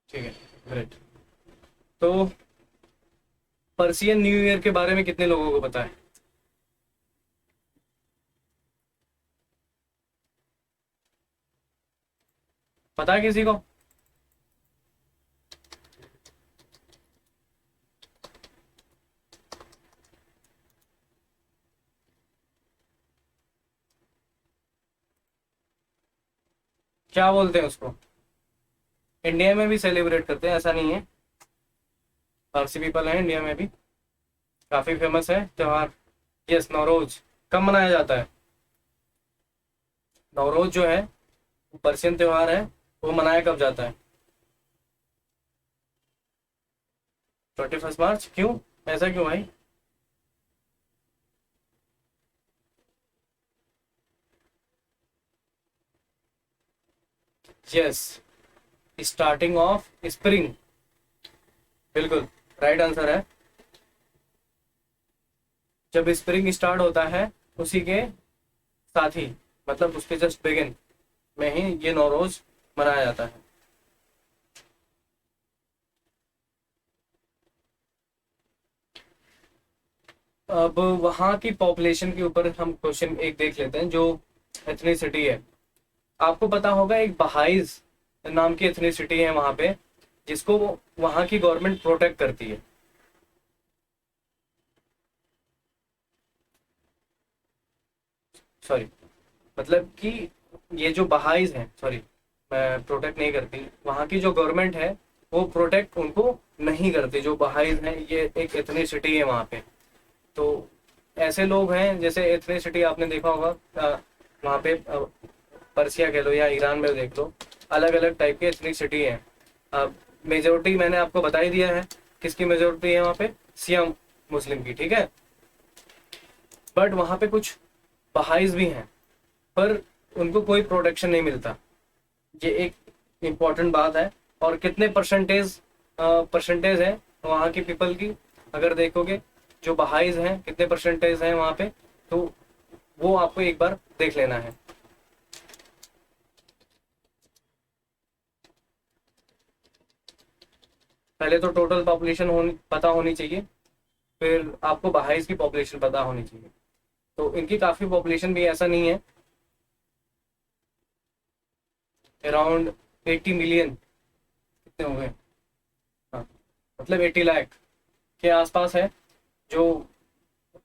ठीक है, ग्रेट। तो पर्सियन न्यू ईयर के बारे में कितने लोगों को पता है? पता है किसी को? क्या बोलते हैं उसको? इंडिया में भी सेलिब्रेट करते हैं, ऐसा नहीं है। पारसी पीपल है इंडिया में भी, काफी फेमस है त्योहार। यस, नवरोज। कब मनाया जाता है? नवरोज जो है पर्सियन त्योहार है, वो मनाया कब जाता है? 21 मार्च। क्यों, ऐसा क्यों भाई? यस, स्टार्टिंग ऑफ स्प्रिंग, बिल्कुल राइट आंसर है। जब स्प्रिंग स्टार्ट होता है उसी के साथ ही, मतलब उसके जस्ट बिगिन में ही ये नवरोज मनाया जाता है। अब वहाँ की पॉपुलेशन के ऊपर हम क्वेश्चन एक देख लेते हैं, जो एथनिसिटी है। आपको पता होगा एक बहाइज नाम की एथनिसिटी है वहाँ पे, जिसको वहाँ की गवर्नमेंट प्रोटेक्ट करती है। सॉरी, मतलब कि ये जो बहाइज हैं, सॉरी, मैं प्रोटेक्ट नहीं करती, वहाँ की जो गवर्नमेंट है वो प्रोटेक्ट उनको नहीं करती। जो बहाइज हैं ये एक एथनिसिटी है वहाँ पे। तो ऐसे लोग हैं, जैसे एथनिसिटी आपने देखा होगा वहाँ पे पर्सिया कह लो या ईरान में देख लो, अलग अलग टाइप के एथनिसिटी हैं। मेजोरिटी मैंने आपको बता ही दिया है, किसकी मेजोरिटी है वहाँ पे, सिया मुस्लिम की, ठीक है। बट वहाँ पे कुछ बहाइज भी हैं, पर उनको कोई प्रोटेक्शन नहीं मिलता, ये एक इम्पॉर्टेंट बात है। और कितने परसेंटेज है वहाँ की पीपल की, अगर देखोगे जो बहाइज हैं कितने परसेंटेज हैं वहाँ पे, तो वो आपको एक बार देख लेना है। पहले तो टोटल पॉपुलेशन पता होनी चाहिए, फिर आपको बहाइज की पॉपुलेशन पता होनी चाहिए। तो इनकी काफ़ी पॉपुलेशन भी ऐसा नहीं है, अराउंड 80 मिलियन, कितने हो गए, हाँ, मतलब 80 लाख के आसपास है जो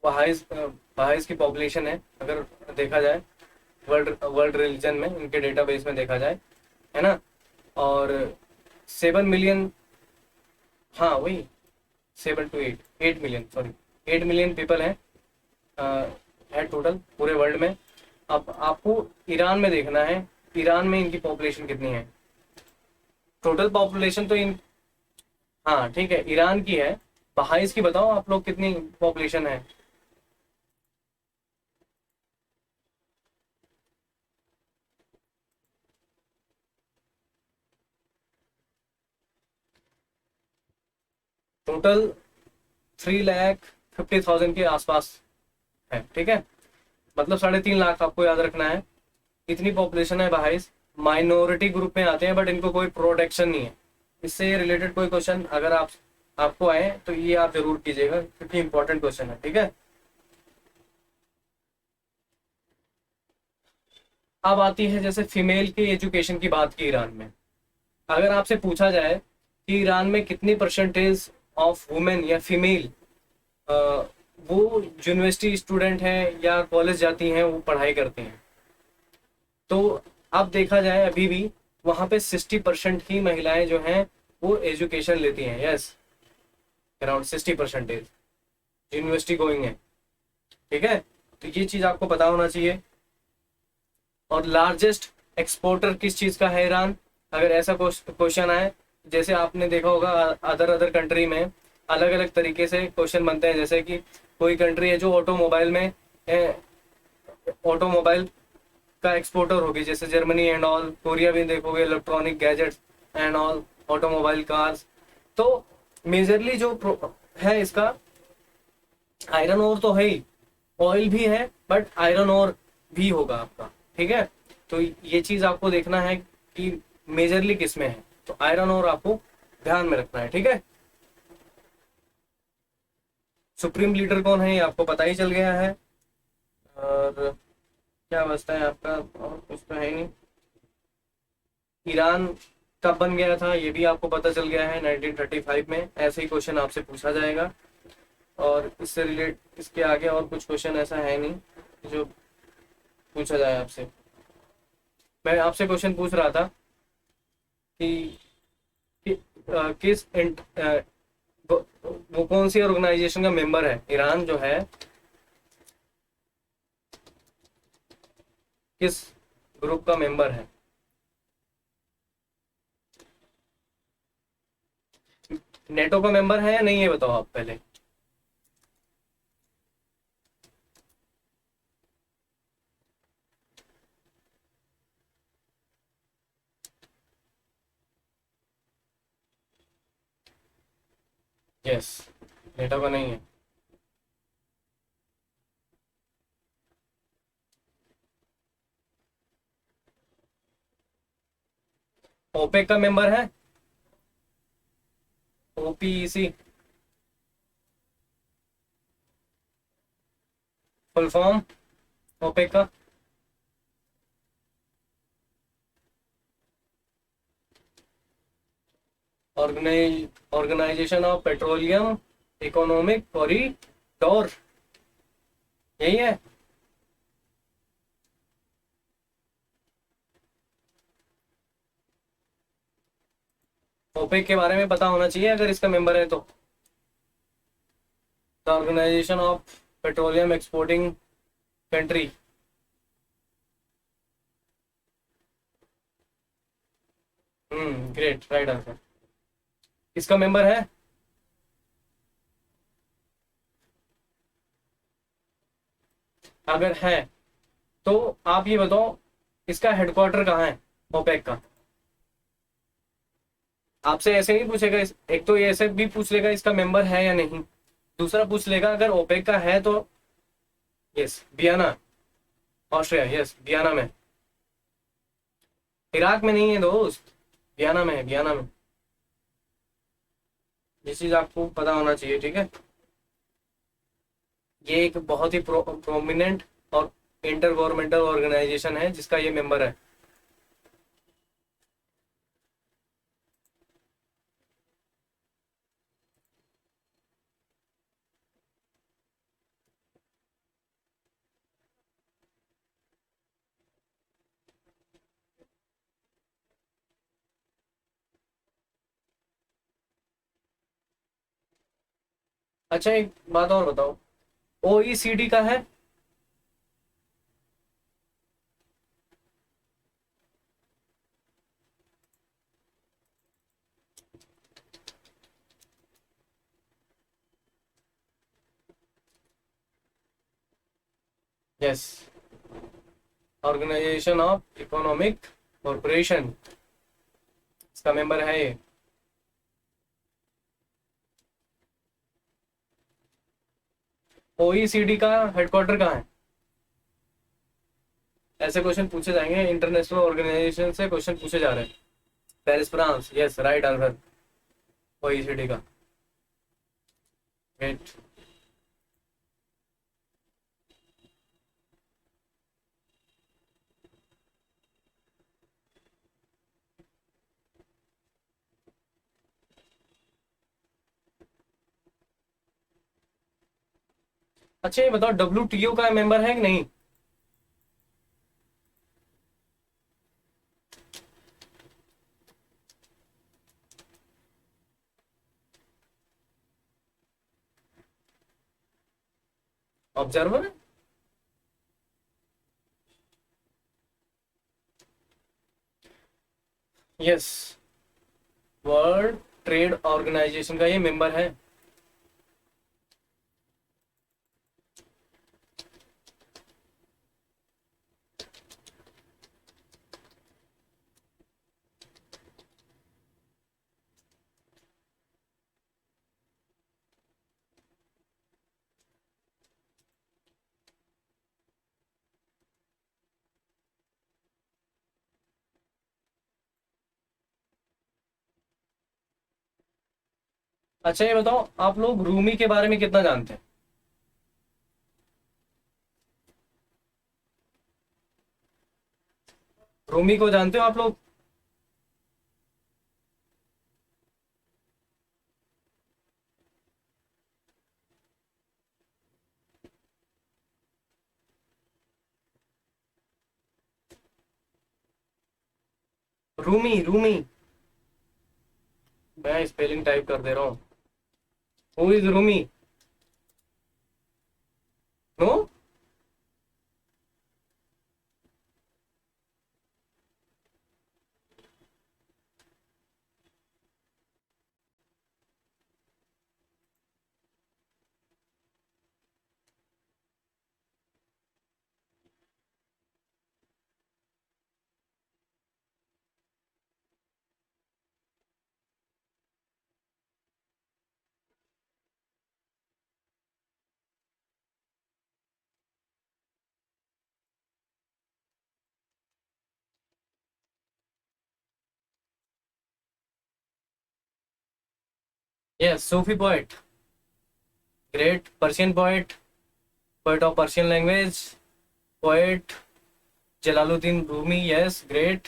बहाइज की पॉपुलेशन है, अगर देखा जाए वर्ल्ड वर्ल्ड रिलीजन में, इनके डेटाबेस में देखा जाए, है ना। और 7 मिलियन, हाँ वही 7 to 8 million, sorry 8 million people हैं है टोटल पूरे वर्ल्ड में। अब आपको ईरान में देखना है, ईरान में इनकी पॉपुलेशन कितनी है। टोटल पॉपुलेशन तो इन, हाँ ठीक है, ईरान की है। बहाइस की बताओ आप लोग कितनी पॉपुलेशन है। टोटल 3,50,000 के आसपास है, ठीक है, मतलब 3.5 लाख आपको याद रखना है, इतनी पॉपुलेशन है बहाइस। माइनॉरिटी ग्रुप में आते हैं, बट इनको कोई प्रोटेक्शन नहीं है। इससे रिलेटेड कोई क्वेश्चन अगर आपको आए तो ये आप जरूर कीजिएगा, क्योंकि इंपॉर्टेंट क्वेश्चन है, ठीक है। अब आती है जैसे फीमेल की एजुकेशन की बात की ईरान में, अगर आपसे पूछा जाए कि ईरान में कितनी परसेंटेज ऑफ वुमेन या फीमेल वो यूनिवर्सिटी स्टूडेंट हैं या कॉलेज जाती हैं, वो पढ़ाई करती हैं, तो अब देखा जाए अभी भी वहाँ पे 60% ही महिलाएं जो हैं वो एजुकेशन लेती हैं, यस, अराउंड 60% यूनिवर्सिटी गोइंग है, ठीक है। तो ये चीज़ आपको पता होना चाहिए। और लार्जेस्ट एक्सपोर्टर किस चीज़ का है ईरान, अगर ऐसा क्वेश्चन आए, जैसे आपने देखा होगा अदर अदर कंट्री में अलग अलग तरीके से क्वेश्चन बनते हैं, जैसे कि कोई कंट्री है जो ऑटोमोबाइल में ऑटोमोबाइल का एक्सपोर्टर होगी, जैसे जर्मनी एंड ऑल, कोरिया भी देखोगे electronic gadgets and all, automobile cars. तो मेजरली जो है इसका आयरन ओर तो है ही, ऑयल भी है, बट आयरन ओर भी होगा आपका, ठीक है। तो ये चीज आपको देखना है कि मेजरली किस में है, तो आयरन ओर आपको ध्यान में रखना है, ठीक है। सुप्रीम लीडर कौन है ये आपको पता ही चल गया है। और क्या बचता है आपका, और कुछ तो है नहीं। ईरान कब बन गया था ये भी आपको पता चल गया है, 1935 में, ऐसे ही क्वेश्चन आपसे पूछा जाएगा। और इससे रिलेट इसके आगे और कुछ क्वेश्चन ऐसा है नहीं जो पूछा जाए आपसे। मैं आपसे क्वेश्चन पूछ रहा था कि, किस वो कौन सी ऑर्गेनाइजेशन का मेंबर है, ईरान जो है किस ग्रुप का मेंबर है। नेटो का मेंबर है या नहीं, ये बताओ आप पहले। यस, नेटो का नहीं है। ओपेक का मेंबर है, ओपीईसी, फुल फॉर्म ओपेक का। Organisation of petroleum economic corridor, यही है। ओपेक के बारे में पता होना चाहिए अगर इसका मेंबर है तो। The organisation of petroleum exporting country. Great, right answer. इसका मेंबर है? अगर है तो आप ये बताओ इसका हेडक्वार्टर कहाँ है ओपेक का। आपसे ऐसे नहीं पूछेगा एक तो ये ऐसे भी पूछ लेगा इसका मेंबर है या नहीं। दूसरा पूछ लेगा अगर ओपेक का है तो yes Vienna, Austria, yes Vienna में। इराक में नहीं है दोस्त, वियना में है, वियना में। ये चीज आपको पता होना चाहिए, ठीक है। ये एक बहुत ही प्रोमिनेंट और इंटर गवर्नमेंटल ऑर्गेनाइजेशन है जिसका ये मेंबर है। अच्छा एक बात और बताओ, ओईसीडी का है? Yes, organisation of economic corporation, इसका मेंबर है ये। ओईसीडी का हेडक्वार्टर कहाँ है? ऐसे क्वेश्चन पूछे जाएंगे, इंटरनेशनल ऑर्गेनाइजेशन से क्वेश्चन पूछे जा रहे हैं। Paris France, yes right answer OECD का। वेट, अच्छा ये बताओ डब्ल्यू का मेंबर है कि नहीं? ऑब्जर्वर है? यस, वर्ल्ड ट्रेड ऑर्गेनाइजेशन का ये मेंबर है। अच्छा ये बताओ आप लोग रूमी के बारे में कितना जानते हैं? रूमी को जानते हो आप लोग? रूमी, रूमी, मैं स्पेलिंग टाइप कर दे रहा हूँ। Who is Rumi? No? Yes, Sufi poet, great Persian poet, poet of Persian language, poet Jalaluddin Rumi, yes great.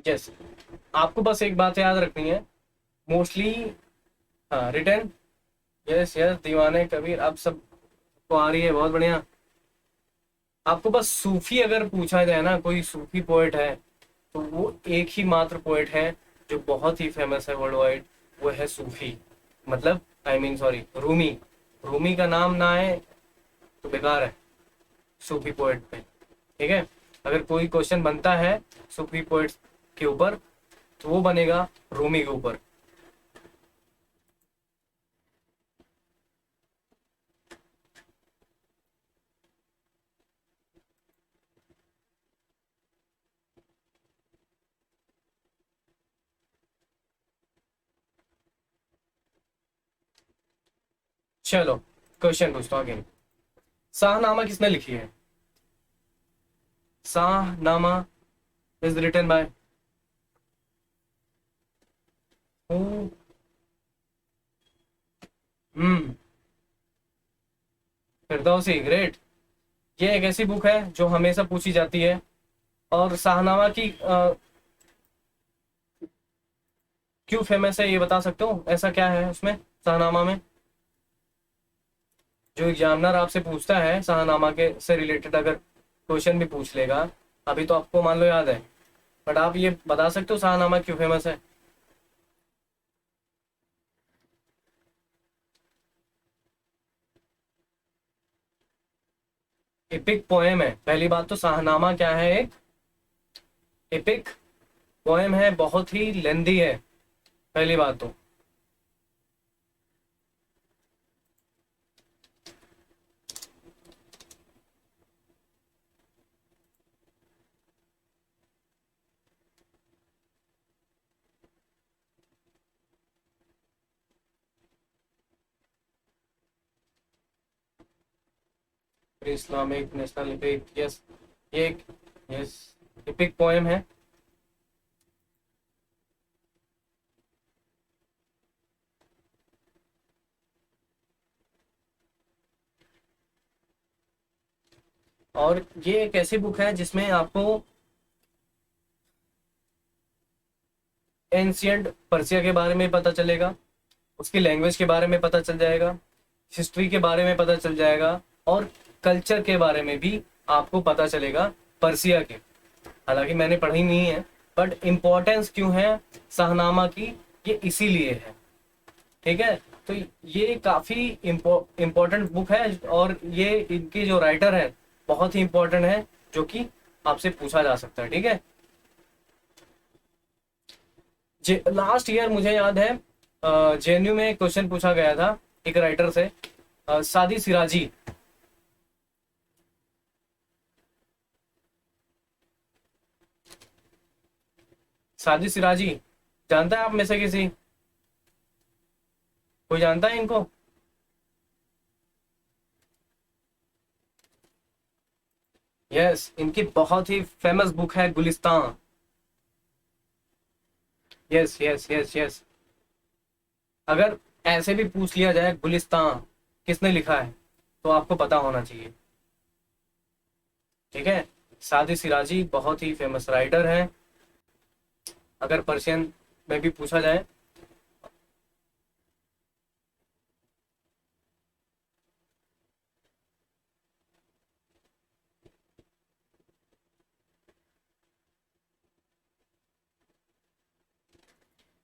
Yes, आपको बस एक बात याद रखनी है, मोस्टली हाँ रिटर्न, यस यस, दीवाने कबीर, अब सब तो आ रही है, बहुत बढ़िया। आपको बस सूफी अगर पूछा जाए ना, कोई सूफी पोएट है, तो वो एक ही मात्र पोएट है जो बहुत ही फेमस है वर्ल्ड वाइड, वो है सूफी। मतलब I mean sorry, Rumi. Rumi का नाम ना आए तो बेकार है सूफी पोएट पे। ठीक है, अगर कोई क्वेश्चन बनता है सूफी पोएट के ऊपर, तो वो बनेगा रूमी के ऊपर। चलो क्वेश्चन पूछता हूँ आगे। शाहनामा किसने लिखी है? Shahnama is written by who? Hmm, Firdausi, great. ये एक ऐसी बुक है जो हमेशा पूछी जाती है। और शाहनामा की क्यों फेमस है ये बता सकते हो? ऐसा क्या है उसमें, शाहनामा में? जो एग्जामिनर आपसे पूछता है शाहनामा के से रिलेटेड अगर क्वेश्चन भी पूछ लेगा, अभी तो आपको मान लो याद है, बट आप ये बता सकते हो शाहनामा क्यों फेमस है? एपिक पोएम है, पहली बात तो शाहनामा क्या है, एक एपिक पोएम है, बहुत ही लेंदी है, पहली बात तो। इस्लामिक नेशनल एपिक, यस, ये एक, यस, एपिक पोएम है। और ये एक ऐसी बुक है जिसमें आपको एंशियंट पर्सिया के बारे में पता चलेगा, उसकी लैंग्वेज के बारे में पता चल जाएगा, हिस्ट्री के बारे में पता चल जाएगा, और कल्चर के बारे में भी आपको पता चलेगा पर्सिया के। हालांकि मैंने पढ़ी नहीं है, बट इम्पोर्टेंस क्यों है शाहनामा की, ये इसीलिए है। ठीक है, तो ये काफी इम्पोर्टेंट बुक है, और ये इनके जो राइटर है बहुत ही इम्पोर्टेंट है, जो कि आपसे पूछा जा सकता है। ठीक है, लास्ट ईयर मुझे याद है जेएनयू में क्वेश्चन पूछा गया था एक राइटर से, सादी सिराजी। सादी सिराजी, जानता है आप में से किसी, कोई जानता है इनको? यस, इनकी बहुत ही फेमस बुक है Gulistan. Yes yes yes yes. अगर ऐसे भी पूछ लिया जाए गुलिस्तान किसने लिखा है, तो आपको पता होना चाहिए। ठीक है, सादी सिराजी बहुत ही फेमस राइटर है, अगर पर्शियन में भी पूछा जाए।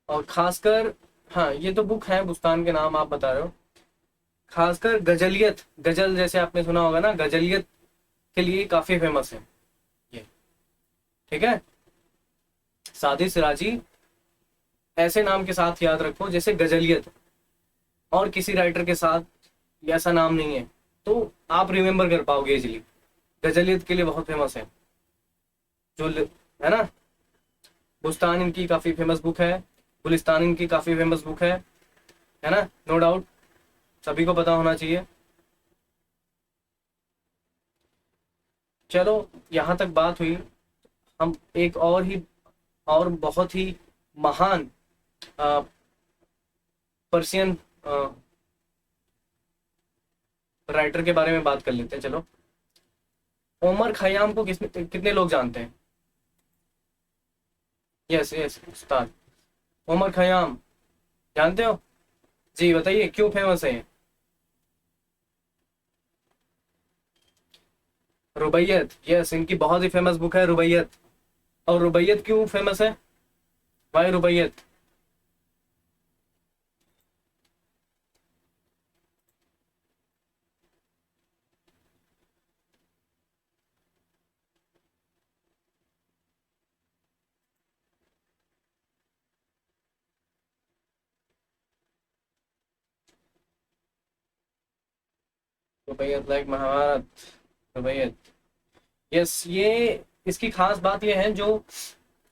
और खासकर, हाँ ये तो बुक है, बुस्तान के नाम आप बता रहे हो, खासकर गजलियत, गजल जैसे आपने सुना होगा ना, गजलियत के लिए काफी फेमस है ये। ठीक है, सादी सिराजी ऐसे नाम के साथ याद रखो जैसे गजलियत, और किसी राइटर के साथ ऐसा नाम नहीं है, तो आप रिमेम्बर कर पाओगे इजीली। गजलियत के लिए बहुत फेमस है, है ना। बुस्तान इनकी काफी फेमस बुक है, गुलिस्तान इनकी काफी फेमस बुक है ना, नो डाउट, सभी को पता होना चाहिए। चलो, यहाँ तक बात हुई, हम एक और ही, और बहुत ही महान पर्शियन राइटर के बारे में बात कर लेते हैं। चलो, ओमर खयाम को कितने लोग जानते हैं? यस यस उस्ताद, ओमर खयाम जानते हो? जी बताइए, क्यों फेमस है ये? रुबैयत, यस, इनकी बहुत ही फेमस बुक है रुबैयत। और रुबैयत क्यों फेमस है? भाई रुबैयत। रुबैयत लाइक महाभारत। रुबैयत, यस, ये इसकी खास बात ये है जो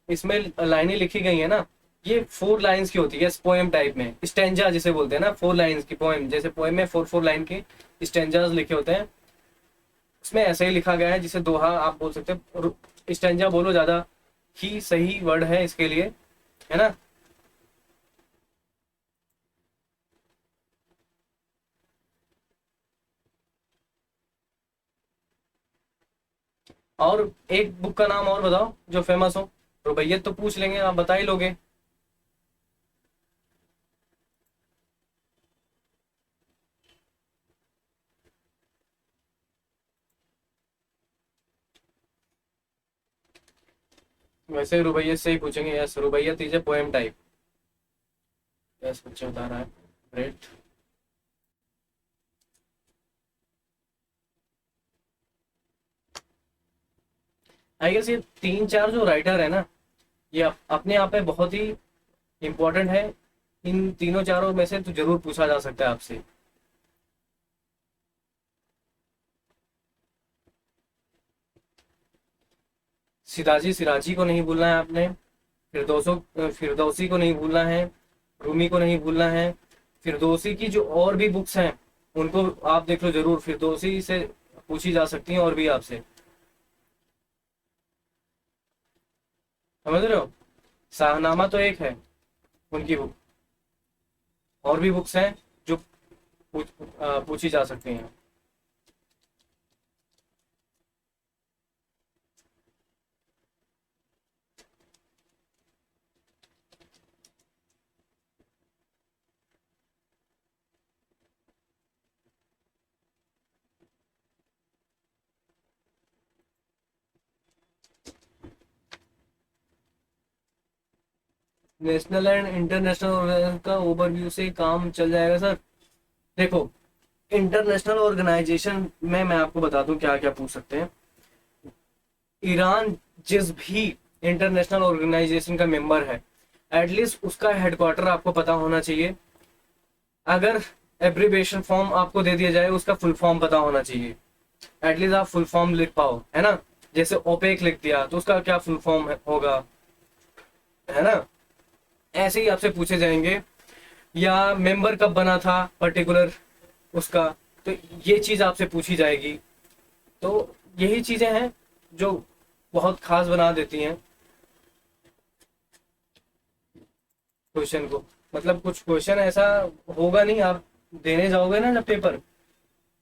इसमें लाइनें लिखी गई है ना, ये 4 लाइन्स की होती है, पोएम टाइप में, स्टेंजा जिसे बोलते हैं ना, 4 लाइन्स की पोएम, जैसे पोएम में 4 4 लाइन के स्टेंजाज लिखे होते हैं, उसमें ऐसे ही लिखा गया है, जिसे दोहा आप बोल सकते हैं। स्टेंजा बोलो ज्यादा ही सही वर्ड है इसके लिए, है ना। और एक बुक का नाम और बताओ जो फेमस हो। रुबैयत तो पूछ लेंगे, आप बता ही लोगे। वैसे रुबैयत से ही पूछेंगे, yes, Rubaiyat is a poem type. Yes, बच्चे बता रहा है, ग्रेट। आई गेस ये 3 4 जो राइटर है ना, ये अपने आप में बहुत ही इम्पोर्टेंट है। इन तीनों चारों में से तो जरूर पूछा जा सकता है आपसे। सिराजी, सिराजी को नहीं भूलना है आपने। फिरदौसी को नहीं भूलना है। रूमी को नहीं भूलना है। फिरदौसी की जो और भी बुक्स हैं उनको आप देख लो जरूर, फिरदौसी से पूछी जा सकती हैं और भी आपसे, समझ रहे हो। शाहनामा तो एक है उनकी बुक, और भी बुक्स हैं जो पूछी जा सकती हैं। नेशनल एंड इंटरनेशनल का ओवरव्यू से काम चल जाएगा सर। देखो, इंटरनेशनल ऑर्गेनाइजेशन में मैं आपको बता दूं क्या क्या पूछ सकते हैं। ईरान जिस भी इंटरनेशनल ऑर्गेनाइजेशन का मेंबर है, एटलीस्ट उसका हेडक्वार्टर आपको पता होना चाहिए। अगर एब्रीविएशन फॉर्म आपको दे दिया जाए, उसका फुल फॉर्म पता होना चाहिए। एटलीस्ट आप फुल फॉर्म लिख पाओ, है ना। जैसे ओपेक लिख दिया तो उसका क्या फुल फॉर्म होगा, है ना। ऐसे ही आपसे पूछे जाएंगे, या मेंबर कब बना था पर्टिकुलर उसका, तो ये चीज आपसे पूछी जाएगी। तो यही चीजें हैं जो बहुत खास बना देती हैं क्वेश्चन को। मतलब कुछ क्वेश्चन ऐसा होगा नहीं, आप देने जाओगे ना जब पेपर,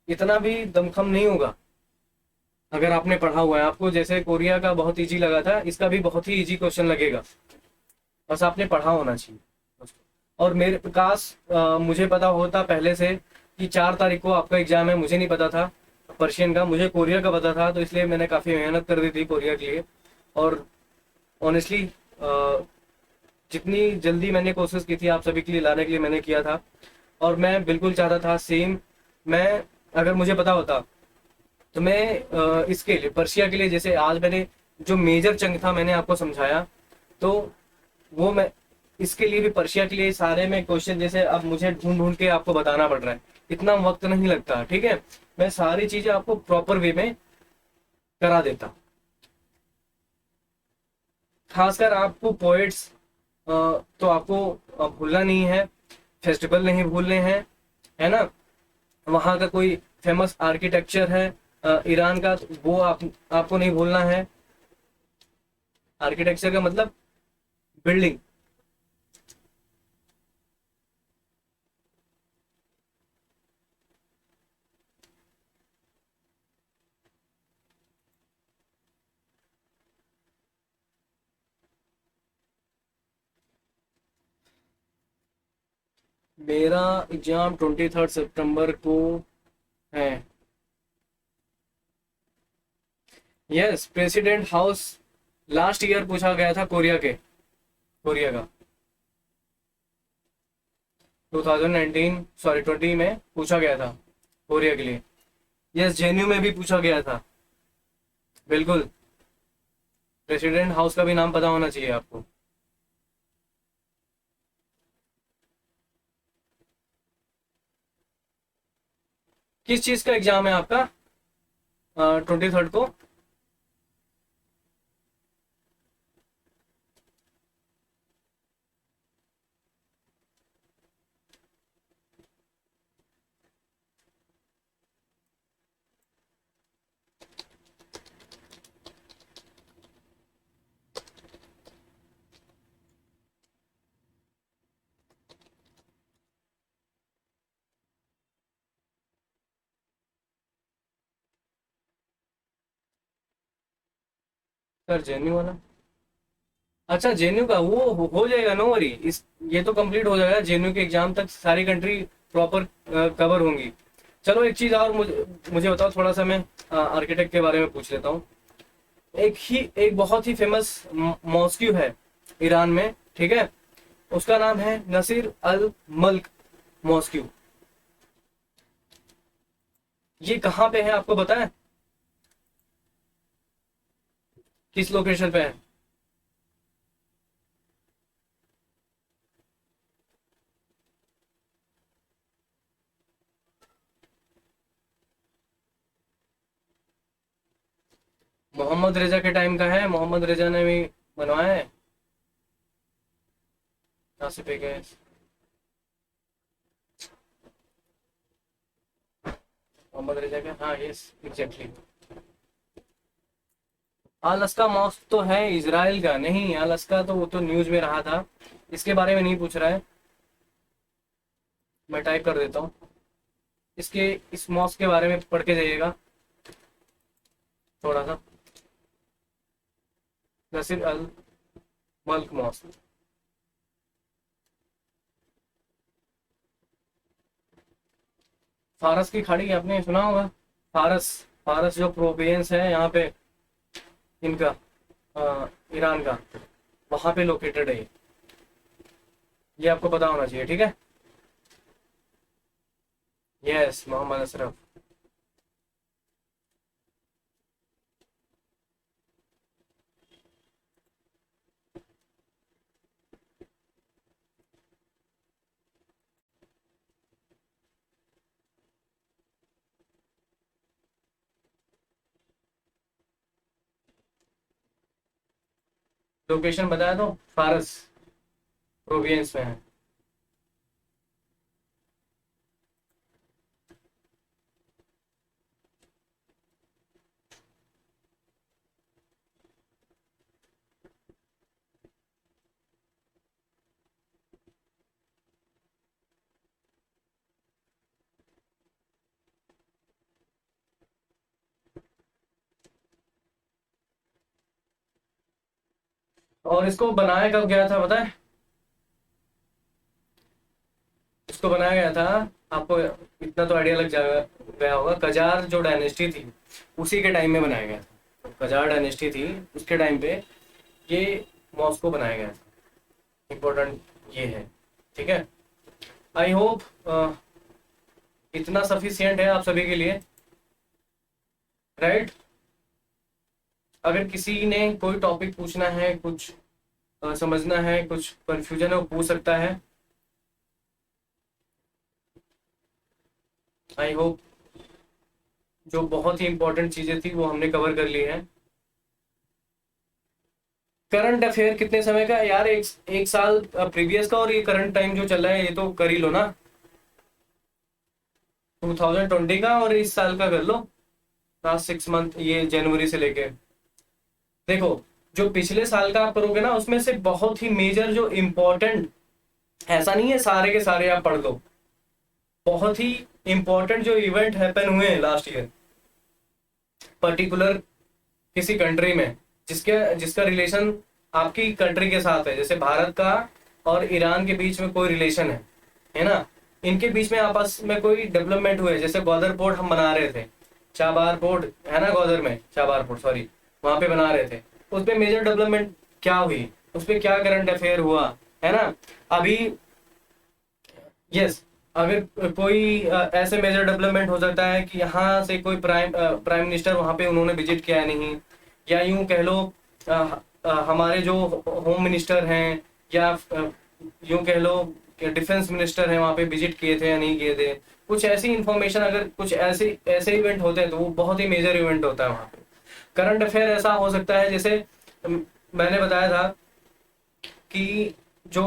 इतना भी दमखम नहीं होगा। अगर आपने पढ़ा हुआ है, आपको जैसे कोरिया का बहुत इजी लगा था, इसका भी बहुत ही इजी क्वेश्चन लगेगा, बस आपने पढ़ा होना चाहिए। और मेरे काश मुझे पता होता पहले से कि 4 तारीख को आपका एग्जाम है, मुझे नहीं पता था पर्शियन का, मुझे कोरिया का पता था, तो इसलिए मैंने काफ़ी मेहनत कर दी थी कोरिया के लिए। और ऑनेस्टली जितनी जल्दी मैंने कोशिश की थी आप सभी के लिए लाने के लिए, मैंने किया था। और मैं बिल्कुल चाहता था सेम, मैं अगर मुझे पता होता तो मैं इसके लिए, पर्शिया के लिए, जैसे आज मैंने जो मेजर चंक था मैंने आपको समझाया, तो वो मैं इसके लिए भी, पर्शिया के लिए सारे में क्वेश्चन, जैसे अब मुझे ढूंढ ढूंढ के आपको बताना पड़ रहा है, इतना वक्त नहीं लगता, ठीक है। मैं सारी चीजें आपको प्रॉपर वे में करा देता। खासकर आपको पोएट्स तो आपको भूलना नहीं है, फेस्टिवल नहीं भूलने हैं, है ना। वहाँ का कोई फेमस आर्किटेक्चर है ईरान का, तो वो आपको नहीं भूलना है। आर्किटेक्चर का मतलब बिल्डिंग। मेरा एग्जाम 23 सितंबर को है। Yes, president house last year पूछा गया था कोरिया का 2019 सॉरी 20 में पूछा गया था कोरिया के लिए। यस, जेएनयू में भी पूछा गया था। बिल्कुल, प्रेसिडेंट हाउस का भी नाम पता होना चाहिए आपको। किस चीज का एग्जाम है आपका 23rd को? सर जेएनयू वाला, अच्छा जेएनयू का वो हो जाएगा, नो वरी। इस ये तो कंप्लीट हो जाएगा, जेएनयू के एग्जाम तक सारी कंट्री प्रॉपर कवर होंगी। चलो एक चीज और मुझे मुझे बताओ, थोड़ा सा मैं आर्किटेक्ट के बारे में पूछ लेता हूँ। एक बहुत ही फेमस मॉस्क्यू है ईरान में, ठीक है? उसका नाम है नसीर अल मल्क मॉस्क्यू। ये कहाँ पे है आपको पता है? किस लोकेशन पे है? मोहम्मद रेजा के टाइम का है, मोहम्मद रेजा ने भी बनवाया है। नासिर पे गए, मोहम्मद रेजा का, हाँ यस एग्जैक्टली। अलास्का मॉस्क तो है इजराइल का, नहीं अलास्का तो वो तो न्यूज में रहा था, इसके बारे में नहीं पूछ रहा है। मैं टाइप कर देता हूँ, इसके इस मॉस्क के बारे में पढ़ के जाइएगा थोड़ा सा। नसीर अल मल्क मॉस्क, फारस की खाड़ी आपने सुना होगा। फारस, फारस जो प्रोविंस है यहाँ पे इनका, ईरान का, वहां पे लोकेटेड है ये आपको पता होना चाहिए, ठीक है? यस, मोहम्मद अशरफ। लोकेशन बताया तो, फारस प्रोविंस में है। और इसको बनाया कब गया था पता है? इसको बनाया गया था, आपको इतना तो आइडिया लग जाएगा, गया होगा, कजार जो डायनेस्टी थी उसी के टाइम में बनाया गया था। तो कजार डायनेस्टी थी उसके टाइम पे ये मॉस्को बनाया गया था। इम्पोर्टेंट ये है, ठीक है? आई होप इतना सफिशियंट है आप सभी के लिए, राइट? अगर किसी ने कोई टॉपिक पूछना है, कुछ समझना है, कुछ कंफ्यूजन है, वो पूछ सकता है। आई होप जो बहुत ही इंपॉर्टेंट चीजें थी वो हमने कवर कर ली है। करंट अफेयर कितने समय का है यार? एक साल प्रीवियस का, और ये करंट टाइम जो चल रहा है ये तो कर ही लो ना। 2020 का और इस साल का कर लो, लास्ट 6 मंथ, ये जनवरी से लेके। देखो, जो पिछले साल का आप करोगे ना उसमें से बहुत ही मेजर जो इम्पोर्टेंट, ऐसा नहीं है सारे के सारे आप पढ़ लो, बहुत ही इंपॉर्टेंट जो इवेंट हैपन हुए हैं लास्ट ईयर पर्टिकुलर किसी कंट्री में, जिसके जिसका रिलेशन आपकी कंट्री के साथ है, जैसे भारत का और ईरान के बीच में कोई रिलेशन है ना? इनके बीच में आपस में कोई डेवलपमेंट हुए, जैसे ग्वादर पोर्ट हम बना रहे थे, चाबार पोर्ट है ना ग्वादर में, चाबार पोर्ट सॉरी, वहां पे बना रहे थे, उस पे मेजर डेवलपमेंट क्या हुई, उस पे क्या करंट अफेयर हुआ, है ना। अभी यस, अगर कोई ऐसे मेजर डेवलपमेंट हो सकता है कि यहाँ से कोई प्राइम मिनिस्टर वहाँ पे उन्होंने विजिट किया नहीं, या यूं कह लो अ, हमारे जो होम मिनिस्टर हैं, या यूं कह लो कि डिफेंस मिनिस्टर हैं वहाँ पे विजिट किए थे या नहीं किए थे। कुछ ऐसी इंफॉर्मेशन, अगर कुछ ऐसे ऐसे इवेंट होते हैं तो वो बहुत ही मेजर इवेंट होता है वहाँ पे। करंट अफेयर ऐसा हो सकता है जैसे मैंने बताया था कि जो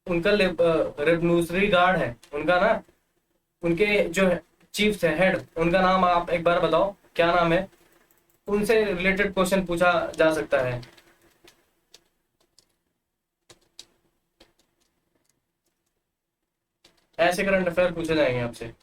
उनका रेवोल्यूशनरी गार्ड है उनका ना, उनके जो चीफ है, हेड, उनका नाम आप एक बार बताओ क्या नाम है, उनसे रिलेटेड क्वेश्चन पूछा जा सकता है। ऐसे करंट अफेयर पूछे जाएंगे आपसे।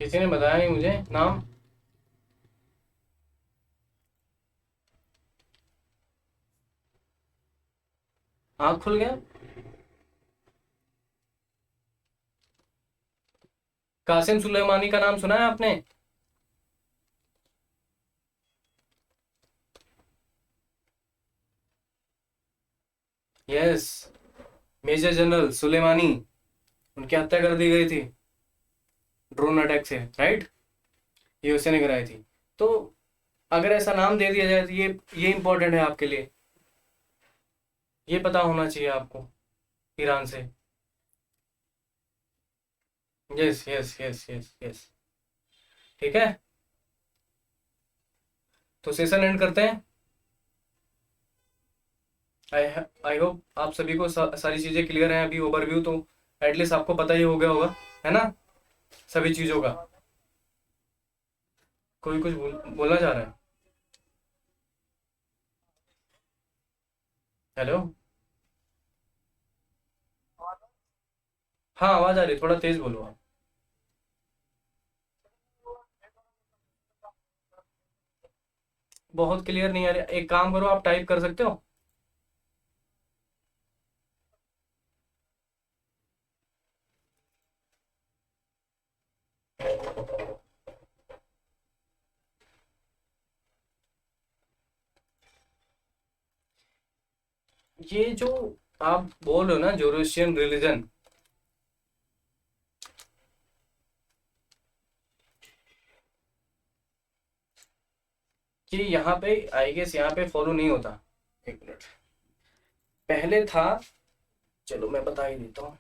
किसी ने बताया नहीं मुझे नाम। आँख खुल गया। कासिम सुलेमानी का नाम सुना है आपने? यस, मेजर जनरल सुलेमानी, उनकी हत्या कर दी गई थी ड्रोन अटैक से, राइट। यूएसए ने कराई थी। तो अगर ऐसा नाम दे दिया जाए तो ये इंपॉर्टेंट है आपके लिए, ये पता होना चाहिए आपको, ईरान से। Yes yes yes yes yes. ठीक है, तो सेशन एंड करते हैं। आई आई होप आप सभी को सारी चीज़ें क्लियर हैं। अभी ओवरव्यू तो एटलीस्ट आपको पता ही हो गया होगा, है ना, सभी चीज़ों का। कोई कुछ बोलना चाह रहा है? हेलो। हाँ, आवाज़ आ रही है, थोड़ा तेज़ बोलो आप। बहुत क्लियर नहीं आ रहा, एक काम करो, आप टाइप कर सकते हो। ये जो आप बोल रहे हो ना, जोरोस्ट्रियन रिलीजन, ये यहाँ पे आई गेस यहाँ पे फॉलो नहीं होता। एक मिनट, पहले था, चलो मैं बता ही देता हूँ।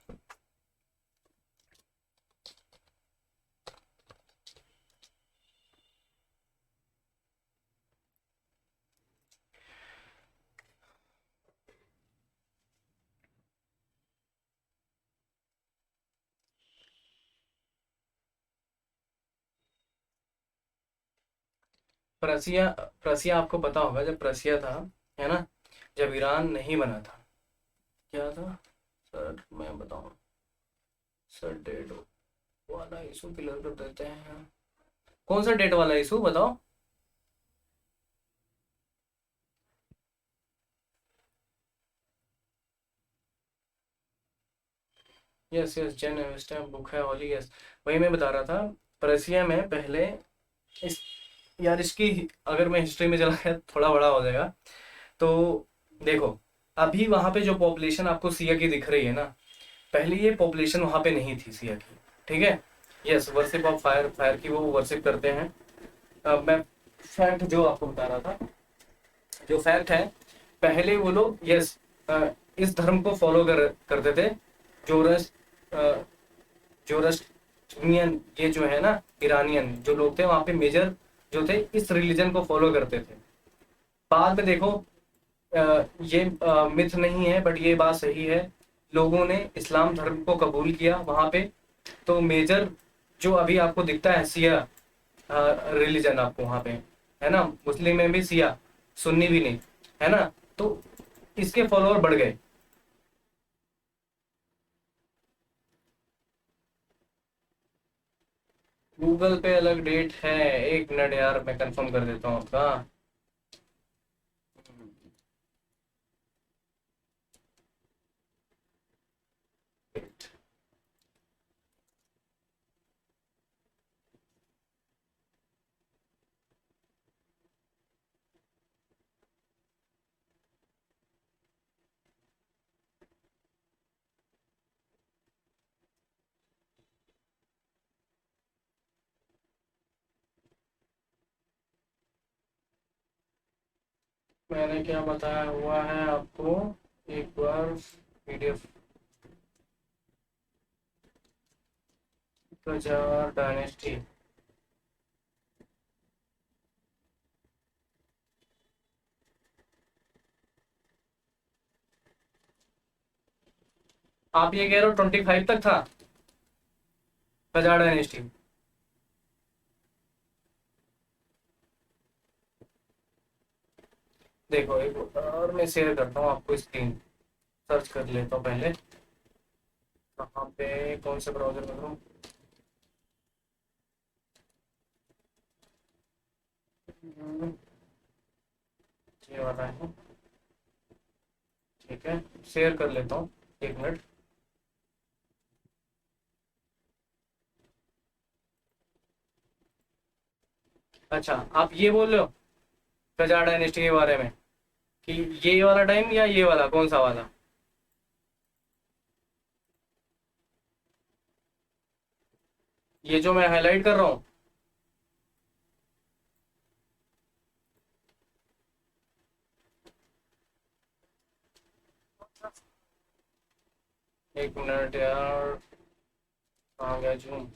प्रसिया, प्रसिया आपको पता होगा, जब प्रसिया था, है ना, जब ईरान नहीं बना था, क्या था सर, मैं बताऊं, सर डेट वाला इशू क्लियर कर देते हैं। कौन सा डेट वाला इशू बताओ? यस यस, जेन एस्टम बुक है वाली, यस, वही मैं बता रहा था। प्रसिया में पहले इस, यार इसकी अगर मैं हिस्ट्री में चला गया थोड़ा बड़ा हो जाएगा। तो देखो, अभी वहां पे जो पॉपुलेशन आपको सिया की दिख रही है ना, पहले ये पॉपुलेशन वहां पे नहीं थी सिया की, ठीक है। Yes, worship of fire, fire की वो वर्शिप करते हैं। अब मैं फैक्ट जो आपको बता रहा था, जो फैक्ट है, पहले वो लोग यस इस धर्म को फॉलो करते थे। जोरस जोरस्ट्रियन, ये जो है ना, ईरानियन जो लोग थे वहां पे मेजर जो थे इस रिलीजन को फॉलो करते थे। बाद में देखो, ये मिथ नहीं है बट ये बात सही है, लोगों ने इस्लाम धर्म को कबूल किया वहां पे। तो मेजर जो अभी आपको दिखता है सिया रिलीजन आपको वहां पे, है ना, मुस्लिम में भी सिया, सुन्नी भी नहीं, है ना। तो इसके फॉलोअर बढ़ गए। गूगल पे अलग डेट है, एक मिनट यार मैं कंफर्म कर देता हूँ आपका। मैंने क्या बताया हुआ है आपको, एक बार पीडीएफ, कजार डायनेस्टी। आप ये कह रहे हो 25 तक था कजार डायनेस्टी? देखो एक और मैं शेयर करता हूँ आपको स्क्रीन, सर्च कर लेता हूँ पहले कहाँ पे, कौन से ब्राउजर में हूँ। ये वाला है, ठीक है, शेयर कर लेता हूँ, एक मिनट। अच्छा आप ये बोल रहे हो कजार डायनेस्टी के बारे में, कि ये वाला टाइम या ये वाला, कौन सा वाला? ये जो मैं हाईलाइट कर रहा हूँ? एक मिनट यार, कहाँ गया जूम।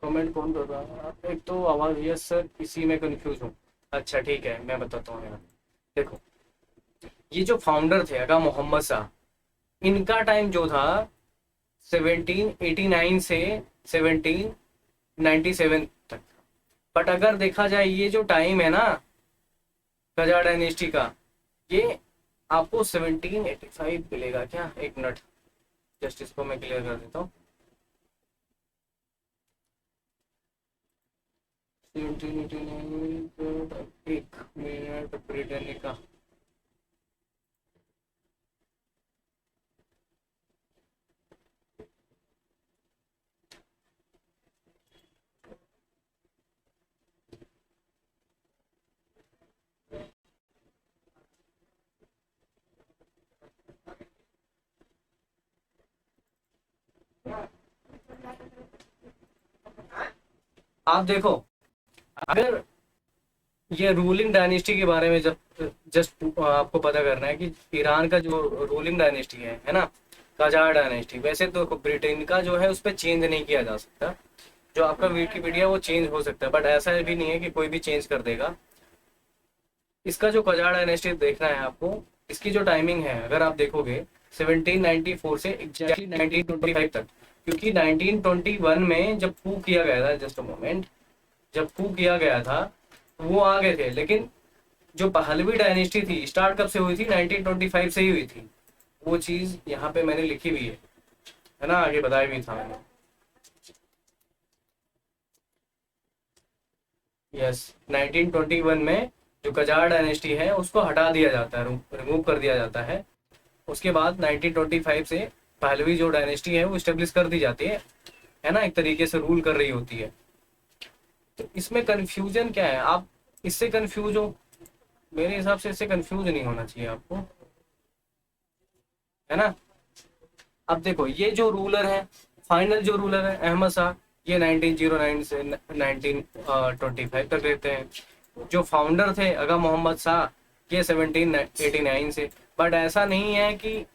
कमेंट कौन कर रहा है? एक तो आवाज, यस सर इसी में कंफ्यूज हूँ। अच्छा ठीक है मैं बताता हूँ यार। देखो ये जो फाउंडर थे अगा मोहम्मद शाह, इनका टाइम जो था 1789 से 1797 तक। बट अगर देखा जाए ये जो टाइम है ना कजार डायनेस्टी का, ये आपको 1785 मिलेगा क्या? एक मिनट, जस्ट इसको मैं क्लियर कर देता हूँ। 1789, एक मिनट, ब्रिटानिका। आप देखो, अगर ये रूलिंग डायनेस्टी के बारे में जब जस्ट आपको पता करना है कि ईरान का जो रूलिंग डायनेस्टी है ना, काजार डायनेस्टी, वैसे तो ब्रिटेन का जो है उस पर चेंज नहीं किया जा सकता। जो आपका विकिपीडिया वो चेंज हो सकता है, बट ऐसा भी नहीं है कि कोई भी चेंज कर देगा। इसका जो कजार डायनेस्टी देखना है आपको, इसकी जो टाइमिंग है अगर आप देखोगे 1794 से एग्जैक्टली 1925 तक। क्योंकि 1921 में जब कू किया गया था, जस्ट अ मोमेंट, जब कू किया गया था वो आ गए थे, लेकिन जो पहलवी डायनेस्टी थी स्टार्ट कब से हुई थी? 1925 से ही हुई थी। वो चीज यहाँ पे मैंने लिखी हुई है ना, आगे बताया भी था मैंने। यस, 1921 में जो कजार डायनेस्टी है उसको हटा दिया जाता है, रिमूव कर दिया जाता है। उसके बाद 1925 से पहलवी जो डायनेस्टी है वो स्टेब्लिश कर दी जाती है ना, एक तरीके से रूल कर रही होती है। तो इसमें कंफ्यूजन क्या है? आप इससे कंफ्यूज हो? मेरे हिसाब से इससे कंफ्यूज नहीं होना चाहिए आपको, है ना। अब देखो ये जो रूलर है, फाइनल जो रूलर है अहमद शाह, ये 1909 से 1925 तक रहते हैं। जो फाउंडर थे अगा मोहम्मद शाह, ये 1789 से। बट ऐसा नहीं है कि